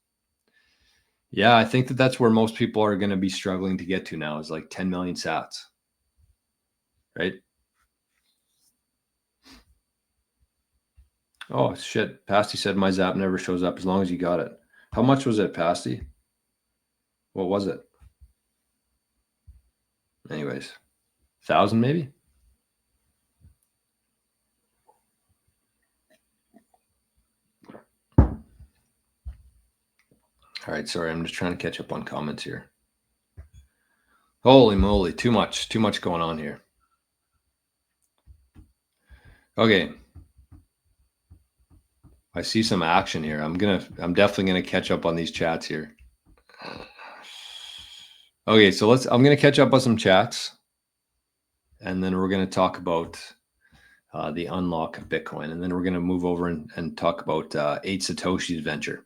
Yeah, I think that's where most people are going to be struggling to get to now, is like 10 million sats. Right? Oh, shit. Pasty said my zap never shows up as long as you got it. How much was it, Pasty? What was it? Anyways, 1,000 maybe? All right, sorry, I'm just trying to catch up on comments here. Holy moly, too much going on here. Okay. I see some action here. I'm definitely gonna catch up on these chats here. Okay, so I'm gonna catch up on some chats, and then we're gonna talk about the unlock of Bitcoin, and then we're gonna move over and talk about 8 Satoshi's venture.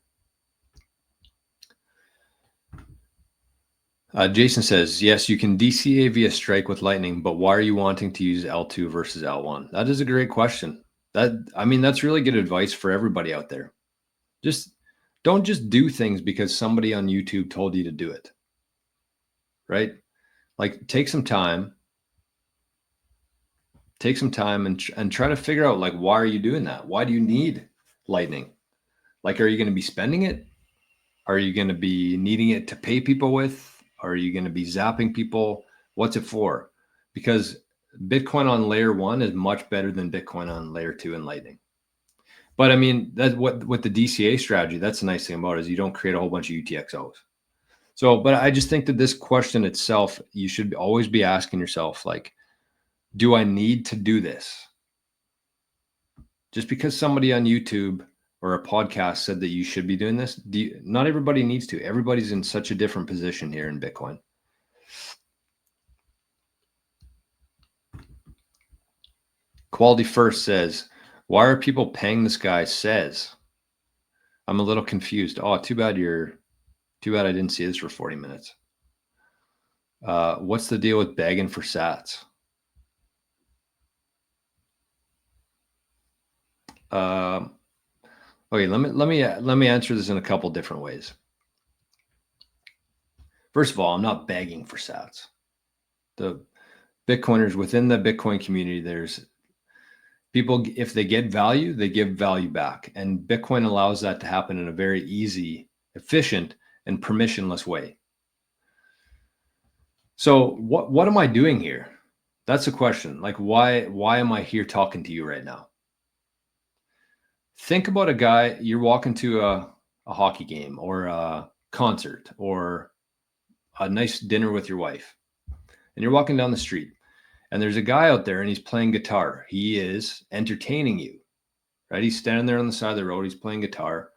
Jason says, yes, you can DCA via Strike with Lightning, but why are you wanting to use L2 versus L1? That is a great question. That's really good advice for everybody out there. Don't just do things because somebody on YouTube told you to do it, right? Like take some time and try to figure out, like, why are you doing that? Why do you need Lightning? Like, are you going to be spending it? Are you going to be needing it to pay people with? Are you going to be zapping people? What's it for? Because Bitcoin on layer 1 is much better than Bitcoin on layer 2 and Lightning. But I mean, that's what the DCA strategy, that's the nice thing about it, is you don't create a whole bunch of UTXOs. So, but I just think that this question itself, you should always be asking yourself, like, do I need to do this? Just because somebody on YouTube or a podcast said that you should be doing this, not everybody needs to. Everybody's in such a different position here in Bitcoin. Quality First says, why are people paying this guy? Says, I'm a little confused. Oh, too bad I didn't see this for 40 minutes. What's the deal with begging for sats? Okay, let me answer this in a couple different ways. First of all, I'm not begging for sats. The Bitcoiners within the Bitcoin community, there's people, if they get value, they give value back. And Bitcoin allows that to happen in a very easy, efficient, and permissionless way. So what am I doing here? That's the question. Like, why am I here talking to you right now? Think about a guy, you're walking to a hockey game or a concert or a nice dinner with your wife, and you're walking down the street, and there's a guy out there and he's playing guitar. He is entertaining you, right? He's standing there on the side of the road. He's playing guitar,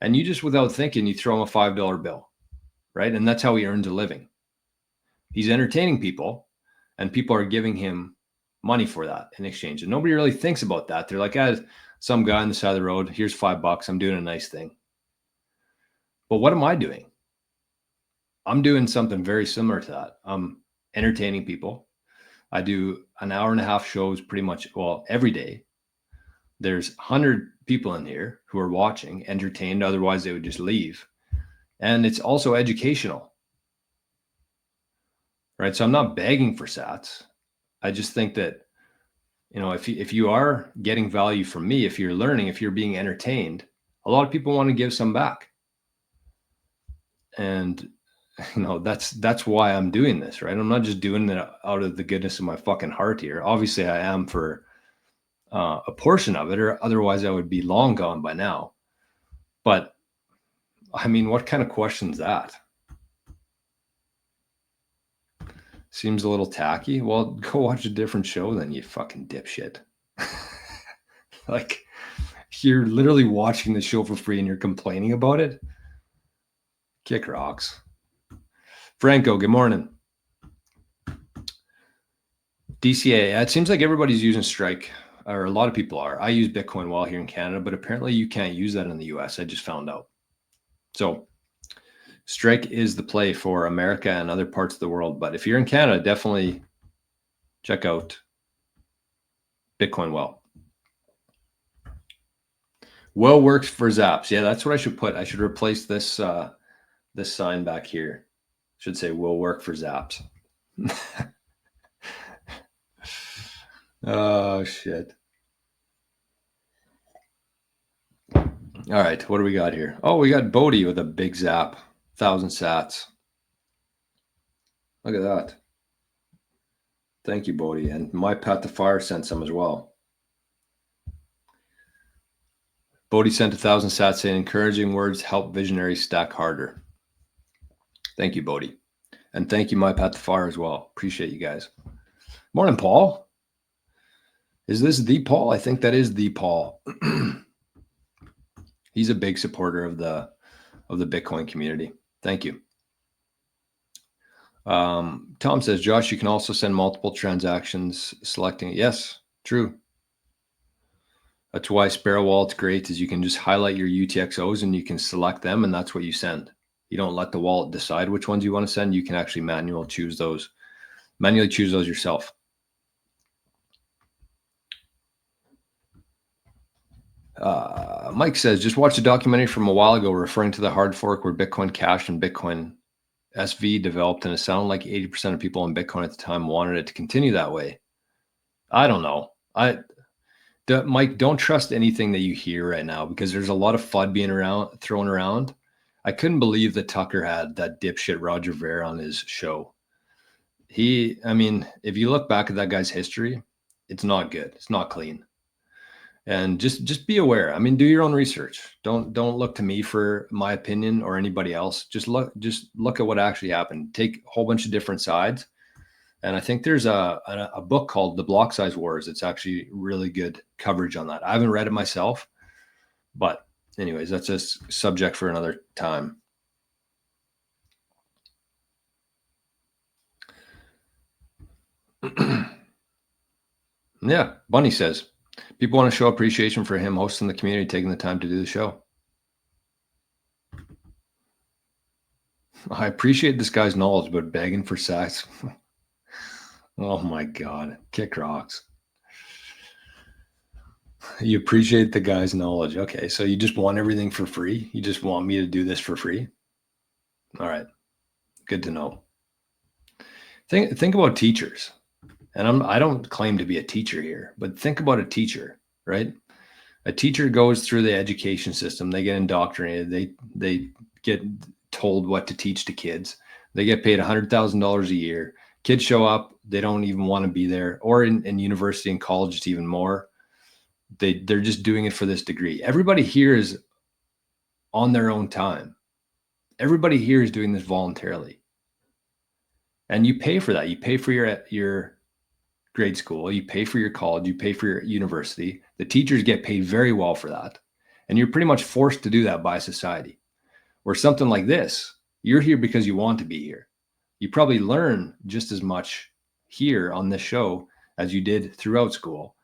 and you just, without thinking, you throw him a $5 bill, right? And that's how he earns a living. He's entertaining people, and people are giving him money for that in exchange. And nobody really thinks about that. They're like, some guy on the side of the road, here's $5. I'm doing a nice thing. But what am I doing? I'm doing something very similar to that. I'm entertaining people. I do an hour and a half shows pretty much, every day. There's 100 people in here who are watching, entertained. Otherwise, they would just leave. And it's also educational, right? So I'm not begging for sats. I just think that, if you are getting value from me, if you're learning, if you're being entertained, a lot of people want to give some back. And, that's why I'm doing this, right? I'm not just doing it out of the goodness of my fucking heart here. Obviously, I am for a portion of it, or otherwise I would be long gone by now. But I mean, what kind of question's that? Seems a little tacky. Well, go watch a different show then, you fucking dipshit. Like, you're literally watching the show for free and you're complaining about it? Kick rocks. Franco, good morning. DCA, it seems like everybody's using Strike, or a lot of people are. I use Bitcoin while here in Canada, but apparently you can't use that in the US. I just found out. So Strike is the play for America and other parts of the world. But if you're in Canada, definitely check out Bitcoin Well. Well works for Zaps. Yeah, that's what I should put. I should replace this this sign back here. Should say will work for Zaps. Oh, shit. All right, what do we got here? Oh, we got Bodie with a big zap. 1,000 sats. Look at that. Thank you, Bodie. And my Pat the Fire sent some as well. Bodie sent 1,000 sats saying, encouraging words help visionaries stack harder. Thank you, Bodie. And thank you, my Pat the Fire, as well. Appreciate you guys. Morning, Paul. Is this the Paul? I think that is the Paul. He's a big supporter of the Bitcoin community. Thank you. Tom says, Josh, you can also send multiple transactions selecting. Yes, true. That's why Sparrow Wallet's great, is you can just highlight your UTXOs and you can select them, and that's what you send. You don't let the wallet decide which ones you want to send. You can actually manually choose those yourself. Mike says, just watched a documentary from a while ago referring to the hard fork where Bitcoin Cash and Bitcoin SV developed, and it sounded like 80% of people on Bitcoin at the time wanted it to continue that way. I don't know. Mike, don't trust anything that you hear right now, because there's a lot of FUD being thrown around. I couldn't believe that Tucker had that dipshit Roger Ver on his show. If you look back at that guy's history, it's not good. It's not clean. And just be aware. Do your own research. Don't look to me for my opinion or anybody else. Just look at what actually happened. Take a whole bunch of different sides. And I think there's a book called The Block Size Wars. It's actually really good coverage on that. I haven't read it myself, but anyways, that's a subject for another time. Yeah, Bunny says, people want to show appreciation for him hosting the community, taking the time to do the show. I appreciate this guy's knowledge, but begging for sats. Oh my God, kick rocks. You appreciate the guy's knowledge. Okay, so you just want everything for free? You just want me to do this for free? All right, good to know. Think about teachers. And I don't claim to be a teacher here, but think about a teacher, right? A teacher goes through the education system. They get indoctrinated. They get told what to teach to kids. They get paid $100,000 a year. Kids show up. They don't even want to be there. Or in university and college, it's even more. They're just doing it for this degree. Everybody here is on their own time. Everybody here is doing this voluntarily. And you pay for that. You pay for your grade school, you pay for your college, you pay for your university. The teachers get paid very well for that. And you're pretty much forced to do that by society. Or something like this, you're here because you want to be here. You probably learn just as much here on this show as you did throughout school,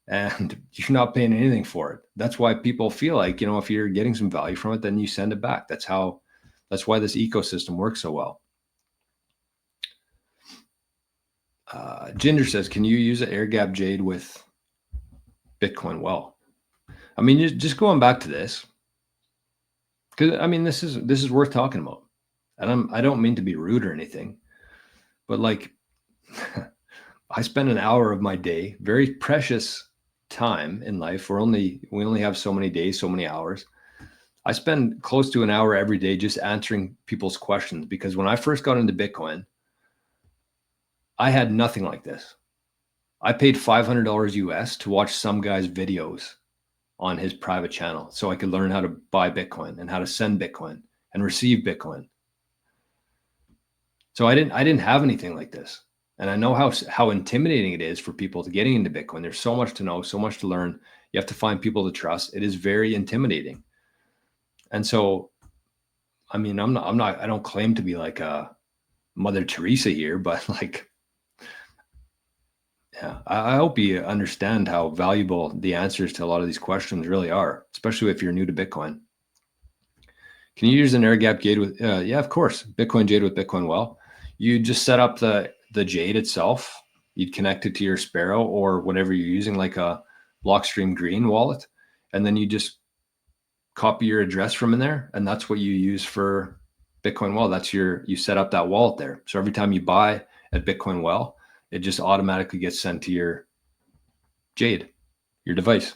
and you're not paying anything for it. That's why people feel like, if you're getting some value from it, then you send it back. That's why this ecosystem works so well. Ginger says, can you use an air gap jade with Bitcoin well? I mean, just going back to this, because I mean, this is worth talking about. And I don't mean to be rude or anything, but like I spend an hour of my day, very precious time in life. We only have so many days, so many hours. I spend close to an hour every day just answering people's questions, because when I first got into Bitcoin, I had nothing like this. I paid $500 US to watch some guy's videos on his private channel so I could learn how to buy Bitcoin and how to send Bitcoin and receive Bitcoin. So I didn't have anything like this. And I know how intimidating it is for people to getting into Bitcoin. There's so much to know, so much to learn. You have to find people to trust. It is very intimidating. And so, I mean, I don't claim to be like a Mother Teresa here, but like, yeah, I hope you understand how valuable the answers to a lot of these questions really are, especially if you're new to Bitcoin. Can you use an air gap jade with, yeah, of course, Bitcoin jade with Bitcoin well. You just set up the jade itself. You'd connect it to your Sparrow or whatever you're using, like a Blockstream Green wallet. And then you just copy your address from in there. And that's what you use for Bitcoin well. You set up that wallet there. So every time you buy at Bitcoin well, it just automatically gets sent to your jade, your device.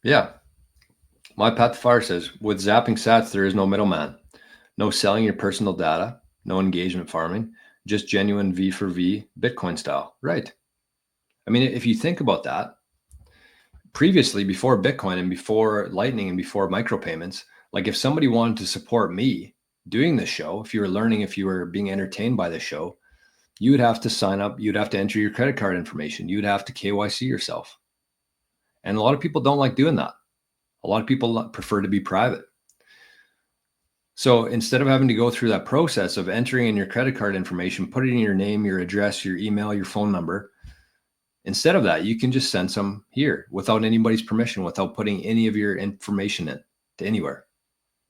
Yeah. My Path to Fire says, with zapping sats, there is no middleman. No selling your personal data, no engagement farming, just genuine V for V Bitcoin style. Right. I mean, if you think about that, previously, before Bitcoin and before Lightning and before micropayments, like if somebody wanted to support me doing this show, if you were learning, if you were being entertained by the show, you would have to sign up. You'd have to enter your credit card information. You'd have to KYC yourself. And a lot of people don't like doing that. A lot of people prefer to be private. So instead of having to go through that process of entering in your credit card information, putting in your name, your address, your email, your phone number, instead of that, you can just send some here without anybody's permission, without putting any of your information in to anywhere,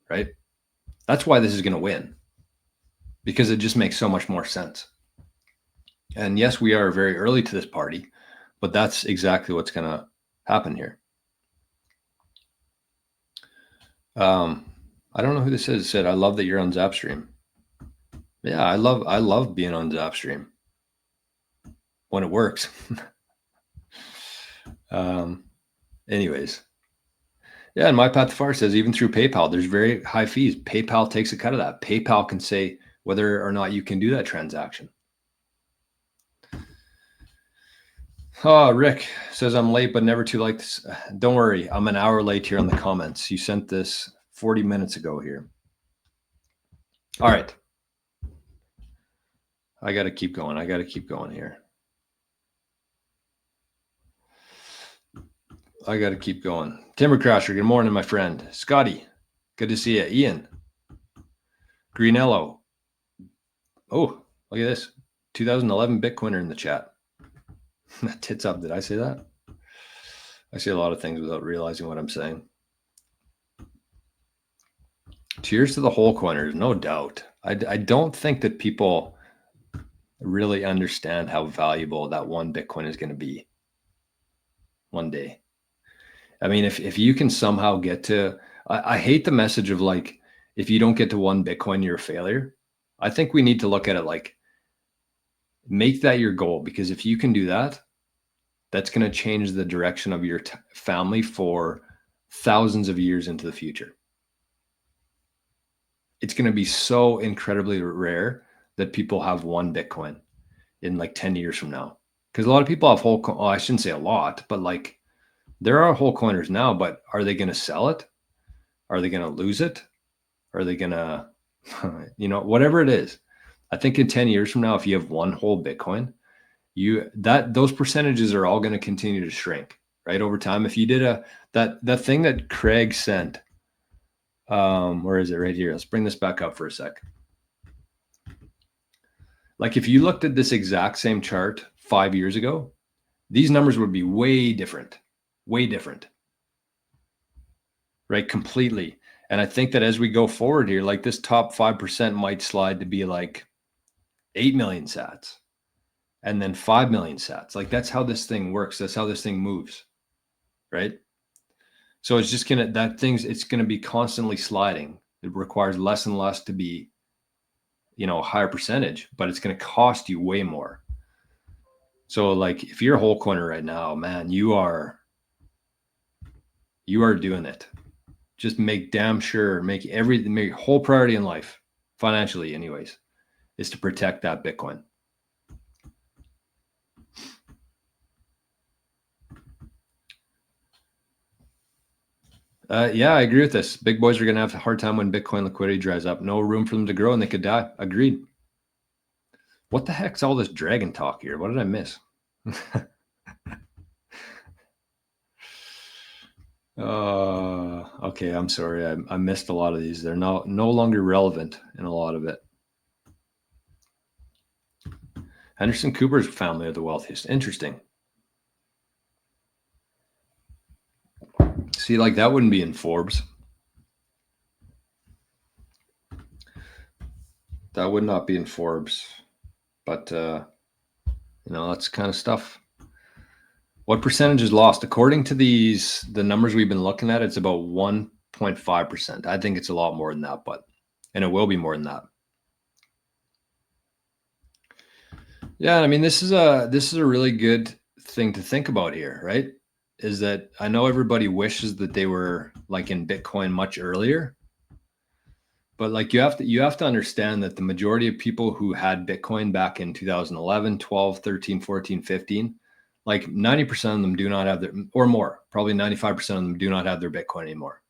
right? That's why this is going to win, because it just makes so much more sense. And yes, we are very early to this party, but that's exactly what's going to happen here. I don't know who this is. It said, I love that you're on Zapstream. Yeah, I love being on Zapstream when it works. Anyways. Yeah, and My Path to Far says, even through PayPal, there's very high fees. PayPal takes a cut of that. PayPal can say whether or not you can do that transaction. Oh, Rick says, I'm late, but never too late. Don't worry, I'm an hour late here on the comments. You sent this 40 minutes ago here. All right. I got to keep going. Here. I got to keep going. Timber Crasher, good morning, my friend. Scotty, good to see you. Ian, Greenello. Oh, look at this. 2011 Bitcoiner in the chat. Tits up. Did I say that? I say a lot of things without realizing what I'm saying. Cheers to the whole coiners, no doubt. I don't think that people really understand how valuable that one Bitcoin is going to be one day. I mean, if you can somehow get to, I hate the message of like, if you don't get to one Bitcoin, you're a failure. I think we need to look at it like, make that your goal, because if you can do that, that's going to change the direction of your family for thousands of years into the future. It's going to be so incredibly rare that people have one Bitcoin in like 10 years from now. Because a lot of people have I shouldn't say a lot, but like there are whole coiners now, but are they going to sell it? Are they going to lose it? Are they going to, whatever it is? I think in 10 years from now, if you have one whole Bitcoin, those percentages are all going to continue to shrink, right? Over time. If you did that thing that Craig sent, Where is it? Right here. Let's bring this back up for a sec. Like if you looked at this exact same chart 5 years ago, these numbers would be way different, right? Completely. And I think that as we go forward here, like this top 5% might slide to be like 8 million sats and then 5 million sats. Like that's how this thing works. That's how this thing moves, right? So it's just it's going to be constantly sliding. It requires less and less to be, a higher percentage, but it's going to cost you way more. So like if you're a whole coiner right now, man, you are doing it. Just make damn sure, make your whole priority in life, financially anyways, is to protect that Bitcoin. Yeah, I agree with this. Big boys are going to have a hard time when Bitcoin liquidity dries up. No room for them to grow and they could die. Agreed. What the heck's all this dragon talk here? What did I miss? Okay, I'm sorry. I missed a lot of these. They're no longer relevant in a lot of it. Henderson Cooper's family are the wealthiest. Interesting. See, like that wouldn't be in Forbes. That would not be in Forbes. But, that's kind of stuff. What percentage is lost? According to the numbers we've been looking at, it's about 1.5%. I think it's a lot more than that, and it will be more than that. Yeah, I mean, this is a really good thing to think about here, right? Is that I know everybody wishes that they were like in Bitcoin much earlier, but like you have to understand that the majority of people who had Bitcoin back in 2011, 12, 13, 14, 15, like 90% of them do not have their, or more, probably 95% of them do not have their Bitcoin anymore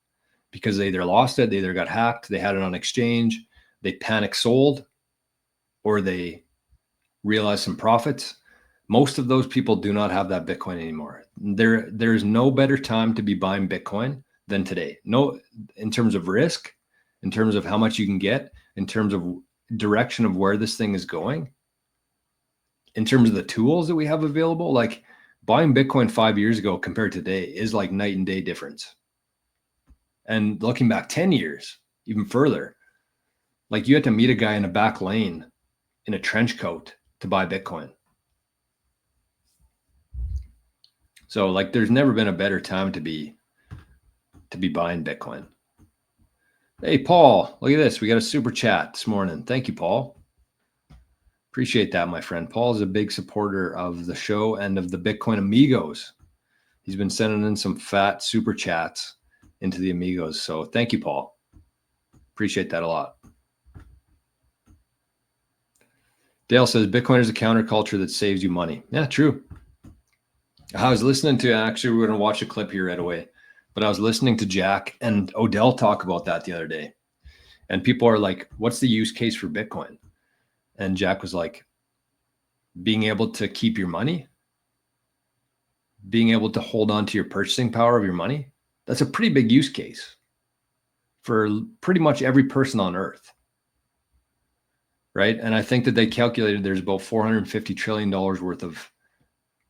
because they either lost it, they either got hacked, they had it on exchange, they panic sold, or they realized some profits. Most of those people do not have that Bitcoin anymore. There's no better time to be buying Bitcoin than today. No, in terms of risk, in terms of how much you can get, in terms of direction of where this thing is going, in terms of the tools that we have available, like buying Bitcoin 5 years ago compared to today is like night and day difference. And looking back 10 years, even further, like you had to meet a guy in a back lane in a trench coat to buy Bitcoin. So like there's never been a better time to be buying Bitcoin. Hey, Paul, look at this. We got a super chat this morning. Thank you, Paul. Appreciate that, my friend. Paul is a big supporter of the show and of the Bitcoin Amigos. He's been sending in some fat super chats into the Amigos. So thank you, Paul. Appreciate that a lot. Dale says Bitcoin is a counterculture that saves you money. Yeah, true. I was listening to, actually, we're going to watch a clip here right away, but I was listening to Jack and Odell talk about that the other day. And people are like, what's the use case for Bitcoin? And Jack was like, being able to keep your money, being able to hold on to your purchasing power of your money. That's a pretty big use case for pretty much every person on earth. Right. And I think that they calculated there's about $450 trillion worth of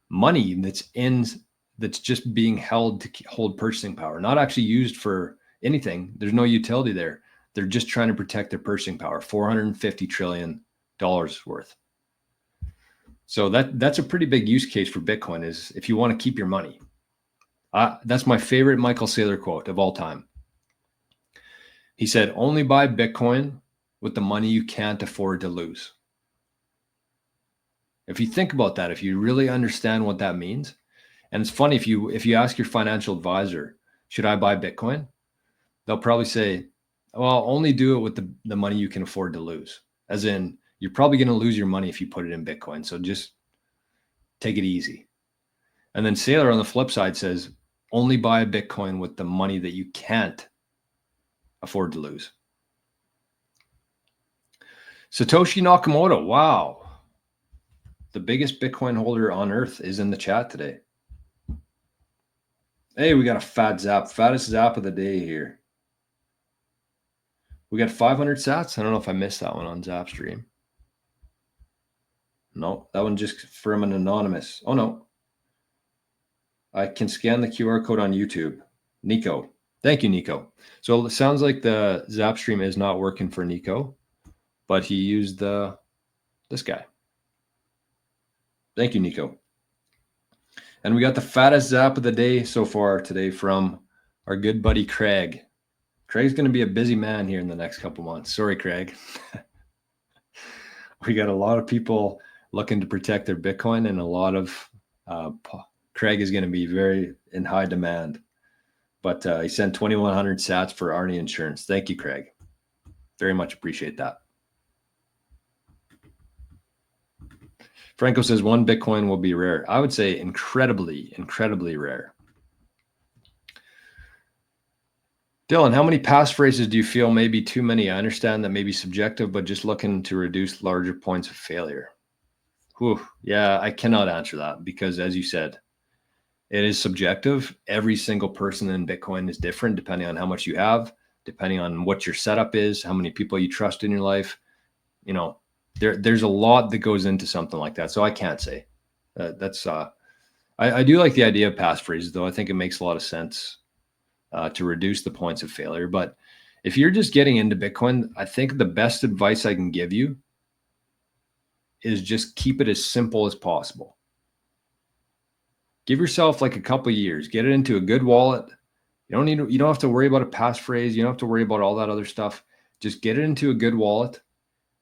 money that's just being held to hold purchasing power, not actually used for anything. There's no utility there. They're just trying to protect their purchasing power, $450 trillion worth. So that's a pretty big use case for Bitcoin, is if you want to keep your money. That's my favorite Michael Saylor quote of all time. He said, only buy Bitcoin with the money you can't afford to lose. If you think about that, if you really understand what that means, and it's funny, if you ask your financial advisor, should I buy Bitcoin? They'll probably say, well, only do it with the money you can afford to lose. As in, you're probably going to lose your money if you put it in Bitcoin. So just take it easy. And then Saylor on the flip side says, only buy a Bitcoin with the money that you can't afford to lose. Satoshi Nakamoto, wow. The biggest Bitcoin holder on earth is in the chat today. Hey, we got a fat zap, fattest zap of the day here. We got 500 sats. I don't know if I missed that one on Zapstream. No, that one just from an anonymous. Oh, no. I can scan the QR code on YouTube. Nico. Thank you, Nico. So it sounds like the Zapstream is not working for Nico, but he used this guy. Thank you, Nico. And we got the fattest zap of the day so far today from our good buddy Craig. Craig's going to be a busy man here in the next couple months. Sorry, Craig. We got a lot of people looking to protect their Bitcoin, and a lot of Craig is going to be very in high demand. But he sent 2,100 sats for Arnie insurance. Thank you, Craig. Very much appreciate that. Franco says 1 Bitcoin will be rare. I would say incredibly, incredibly rare. Dylan, how many passphrases do you feel may be too many? I understand that may be subjective, but just looking to reduce larger points of failure. Whew, yeah, I cannot answer that because, as you said, it is subjective. Every single person in Bitcoin is different depending on how much you have, depending on what your setup is, how many people you trust in your life. You know, there's a lot that goes into something like that. So I can't say. I do like the idea of passphrases, though. I think it makes a lot of sense to reduce the points of failure. But if you're just getting into Bitcoin, I think the best advice I can give you is just keep it as simple as possible. Give yourself like a couple of years, get it into a good wallet. You don't have to worry about a passphrase. You don't have to worry about all that other stuff. Just get it into a good wallet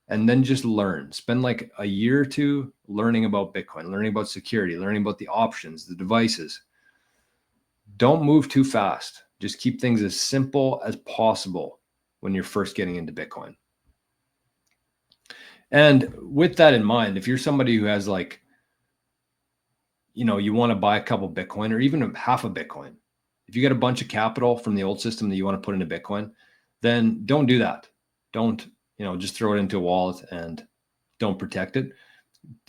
and then just learn. Spend like a year or two learning about Bitcoin, learning about security, learning about the options, the devices. Don't move too fast. Just keep things as simple as possible when you're first getting into Bitcoin. And with that in mind, if you're somebody who has like, you want to buy a couple Bitcoin or even half a Bitcoin, if you get a bunch of capital from the old system that you want to put into Bitcoin, then don't do that. Don't, just throw it into a wallet and don't protect it.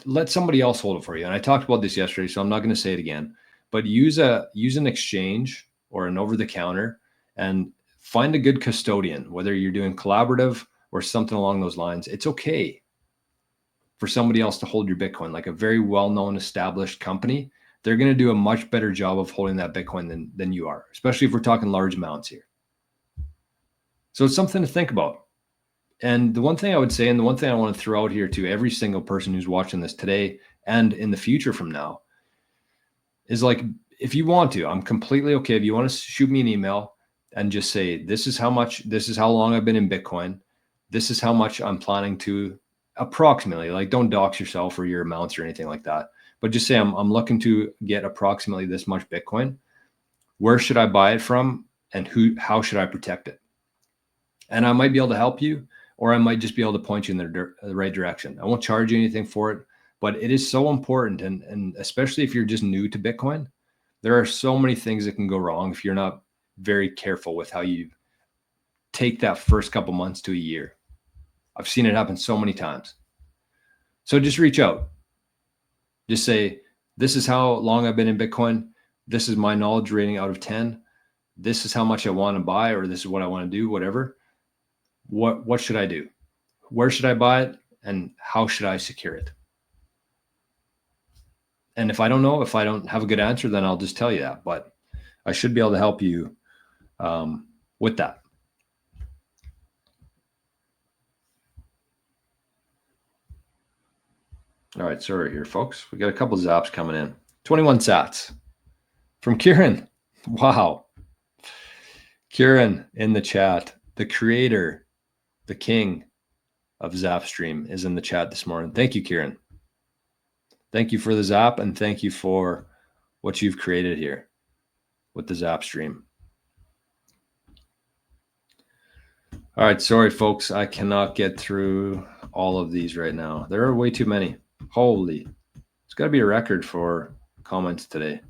Let somebody else hold it for you. And I talked about this yesterday, so I'm not going to say it again, but use an exchange or an over-the-counter and find a good custodian, whether you're doing collaborative or something along those lines. It's okay for somebody else to hold your Bitcoin, like a very well-known established company. They're going to do a much better job of holding that Bitcoin than you are, especially if we're talking large amounts here. So it's something to think about. And the one thing I would say, and the one thing I want to throw out here to every single person who's watching this today and in the future from now, is like, if you want to, I'm completely okay. If you want to shoot me an email and just say, this is how long I've been in Bitcoin. This is how much I'm planning to approximately, like, don't dox yourself or your amounts or anything like that, but just say, I'm looking to get approximately this much Bitcoin. Where should I buy it from? And how should I protect it? And I might be able to help you, or I might just be able to point you in the right direction. I won't charge you anything for it, but it is so important. And especially if you're just new to Bitcoin, there are so many things that can go wrong if you're not very careful with how you take that first couple months to a year. I've seen it happen so many times. So just reach out. Just say, this is how long I've been in Bitcoin. This is my knowledge rating out of 10. This is how much I want to buy, or this is what I want to do, whatever. What should I do? Where should I buy it? And how should I secure it? And if I don't know, if I don't have a good answer, then I'll just tell you that. But I should be able to help you with that. All right, sorry here, folks. We got a couple of zaps coming in. 21 sats from Kieran. Wow. Kieran in the chat, the creator, the king of Zapstream, is in the chat this morning. Thank you, Kieran. Thank you for the zap, and thank you for what you've created here with the Zapstream. All right, sorry, folks. I cannot get through all of these right now. There are way too many. Holy, it's got to be a record for comments today.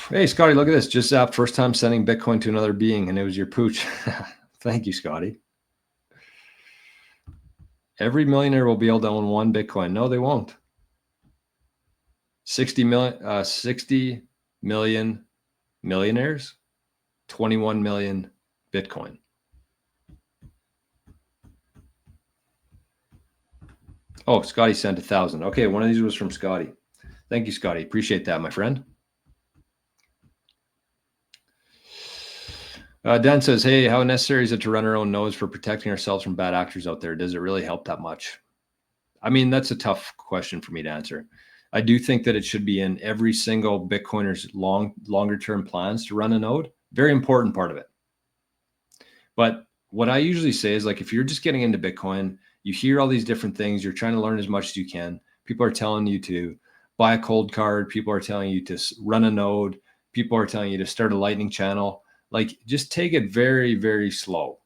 Hey, Scotty, look at this. Just zapped, first time sending Bitcoin to another being, and it was your pooch. Thank you, Scotty. Every millionaire will be able to own 1 Bitcoin. No, they won't. 60 million millionaires 21 million Bitcoin. Oh, Scotty sent 1,000. Okay, one of these was from Scotty. Thank you, Scotty. Appreciate that, my friend. Dan says, hey, how necessary is it to run our own nodes for protecting ourselves from bad actors out there? Does it really help that much? I mean, that's a tough question for me to answer. I do think that it should be in every single Bitcoiner's longer term plans to run a node. Very important part of it. But what I usually say is, like, if you're just getting into Bitcoin, you hear all these different things, you're trying to learn as much as you can. People are telling you to buy a cold card. People are telling you to run a node. People are telling you to start a Lightning channel. Like, just take it very, very slow.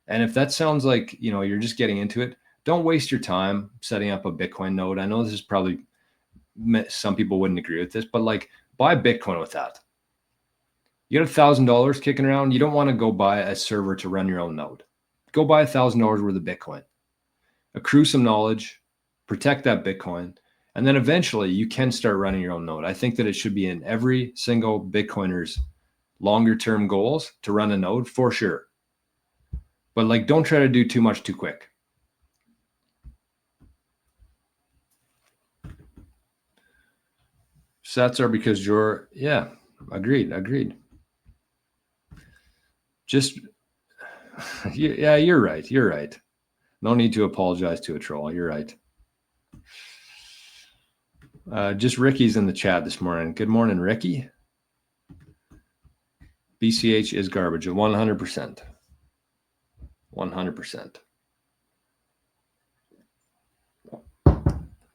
And if that sounds like, you're just getting into it, don't waste your time setting up a Bitcoin node. I know this is probably, some people wouldn't agree with this, but like, buy Bitcoin with that. You got $1,000 kicking around. You don't want to go buy a server to run your own node. Go buy $1,000 worth of Bitcoin. Accrue some knowledge, protect that Bitcoin, and then eventually you can start running your own node. I think that it should be in every single Bitcoiner's longer term goals to run a node for sure. But like, don't try to do too much too quick. Sats are because agreed. Just, yeah, you're right. No need to apologize to a troll. You're right. Just Ricky's in the chat this morning. Good morning, Ricky. BCH is garbage. 100%. 100%.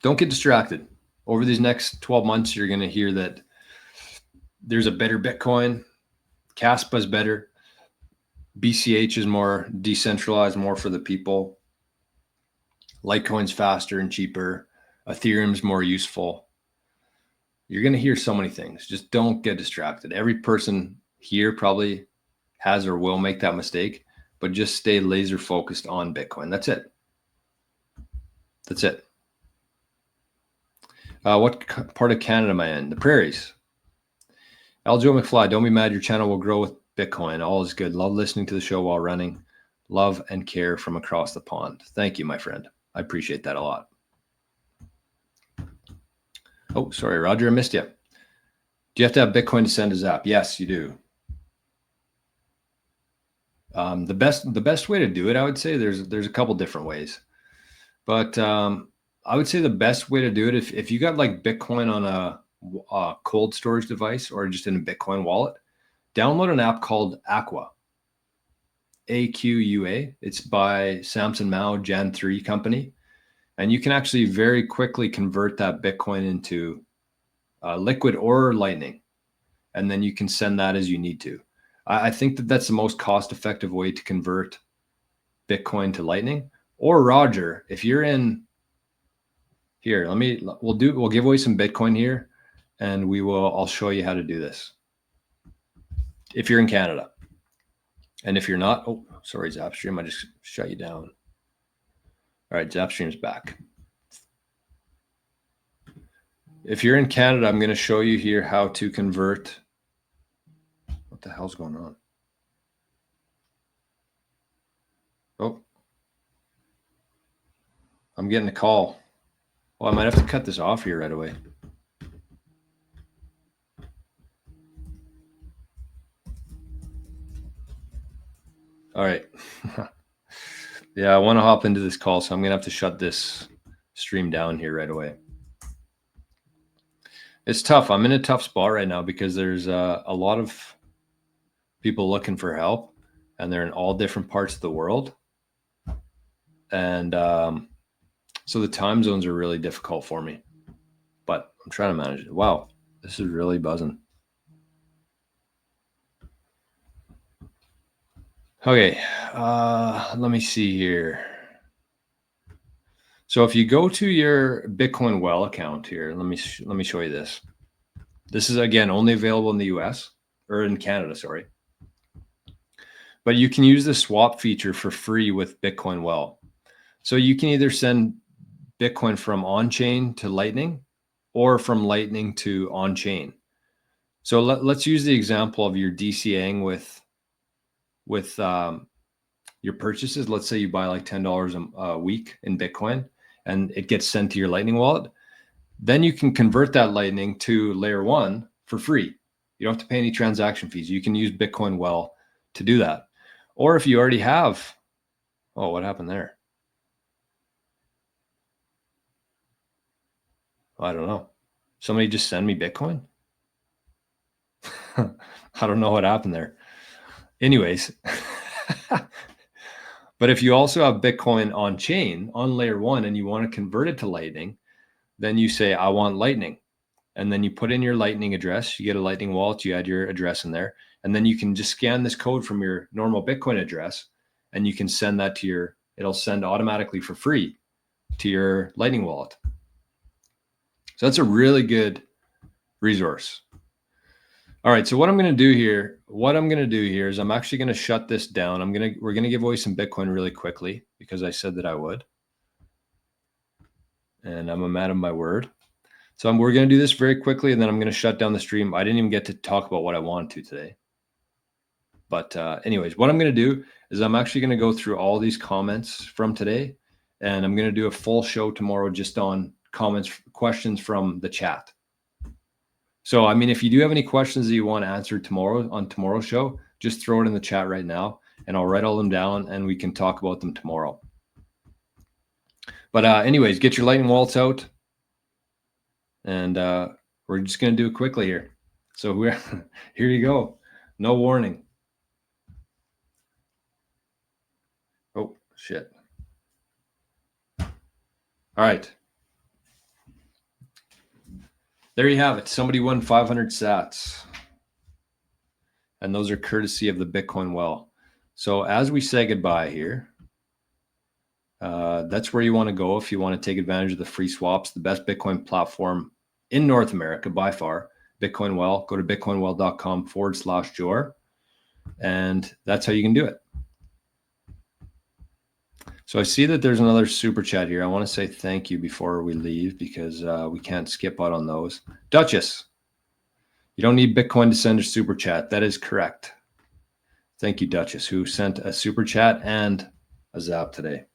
Don't get distracted. Over these next 12 months, you're going to hear that there's a better Bitcoin. Caspa is better. BCH is more decentralized, more for the people. Litecoin's faster and cheaper. Ethereum's more useful. You're going to hear so many things. Just don't get distracted. Every person here probably has or will make that mistake, but just stay laser focused on Bitcoin. That's it. What part of Canada am I in? The prairies. Aljo McFly, don't be mad. Your channel will grow with Bitcoin. All is good. Love listening to the show while running. Love and care from across the pond. Thank you, my friend. I appreciate that a lot. Oh, sorry, Roger, I missed you. Do you have to have Bitcoin to send a Zap? Yes, you do. The best way to do it, I would say, there's a couple different ways, but I would say the best way to do it, if you got like Bitcoin on a cold storage device or just in a Bitcoin wallet, download an app called Aqua. AQUA. It's by Samson Mao Jan 3 company. And you can actually very quickly convert that Bitcoin into Liquid or Lightning. And then you can send that as you need to. I think that that's the most cost-effective way to convert Bitcoin to Lightning. Or Roger, if you're in here, we'll give away some Bitcoin here, and I'll show you how to do this. If you're in Canada. And if you're not, oh, sorry, Zapstream, I just shut you down. All right, Zapstream's back. If you're in Canada, I'm going to show you here how to convert. What the hell's going on? Oh, I'm getting a call. Well, I might have to cut this off here right away. All right. Yeah, I want to hop into this call, so I'm going to have to shut this stream down here right away. It's tough. I'm in a tough spot right now because there's a lot of people looking for help, and they're in all different parts of the world. And so the time zones are really difficult for me, but I'm trying to manage it. Wow, this is really buzzing. Okay, let me see here. So if you go to your Bitcoin Well account here, let me show you this. This is, again, only available in the US or in Canada, sorry. But you can use the swap feature for free with Bitcoin Well. So you can either send Bitcoin from on-chain to Lightning or from Lightning to on-chain. So let's use the example of your DCAing with your purchases. Let's say you buy like $10 a week in Bitcoin and it gets sent to your Lightning wallet. Then you can convert that Lightning to layer 1 for free. You don't have to pay any transaction fees. You can use Bitcoin well to do that. Or if you already have, oh, what happened there? I don't know. Somebody just send me Bitcoin? I don't know what happened there. Anyways, but if you also have Bitcoin on chain, on layer 1, and you want to convert it to Lightning, then you say, I want Lightning. And then you put in your Lightning address. You get a Lightning wallet, you add your address in there. And then you can just scan this code from your normal Bitcoin address and you can send that to it'll send automatically for free to your Lightning wallet. So that's a really good resource. All right, so what I'm going to do here is I'm actually going to shut this down. We're going to give away some Bitcoin really quickly because I said that I would. And I'm a man of my word. So we're going to do this very quickly, and then I'm going to shut down the stream. I didn't even get to talk about what I wanted to today. But anyways, what I'm going to do is I'm actually going to go through all these comments from today, and I'm going to do a full show tomorrow just on questions from the chat. So, I mean, if you do have any questions that you want answered tomorrow on tomorrow's show, just throw it in the chat right now, and I'll write all them down, and we can talk about them tomorrow. But anyways, get your Lightning wallets out. And we're just going to do it quickly here. So here you go. No warning. Oh, shit. All right. There you have it. Somebody won 500 sats. And those are courtesy of the Bitcoin Well. So as we say goodbye here, that's where you want to go if you want to take advantage of the free swaps, the best Bitcoin platform in North America by far. Bitcoin Well. Go to bitcoinwell.com/Jor. And that's how you can do it. So I see that there's another super chat here. I want to say thank you before we leave because we can't skip out on those. Duchess, you don't need Bitcoin to send a super chat. That is correct. Thank you, Duchess, who sent a super chat and a zap today.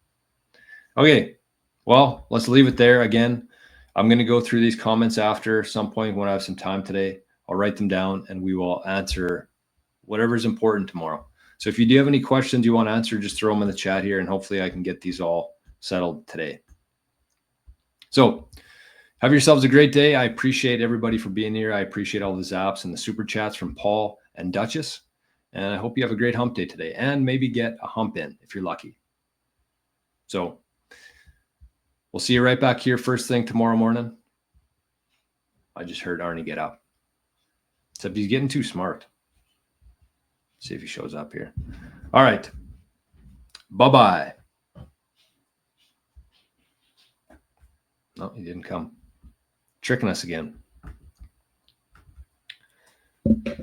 Okay, well, let's leave it there. Again, I'm going to go through these comments after some point when I have some time today. I'll write them down and we will answer whatever's important tomorrow. So if you do have any questions you want to answer, just throw them in the chat here and hopefully I can get these all settled today. So have yourselves a great day. I appreciate everybody for being here. I appreciate all the zaps and the super chats from Paul and Duchess. And I hope you have a great hump day today and maybe get a hump in if you're lucky. So we'll see you right back here first thing tomorrow morning. I just heard Arnie get up. Except he's getting too smart. See if he shows up here. All right. Bye-bye. No, he didn't come. Tricking us again.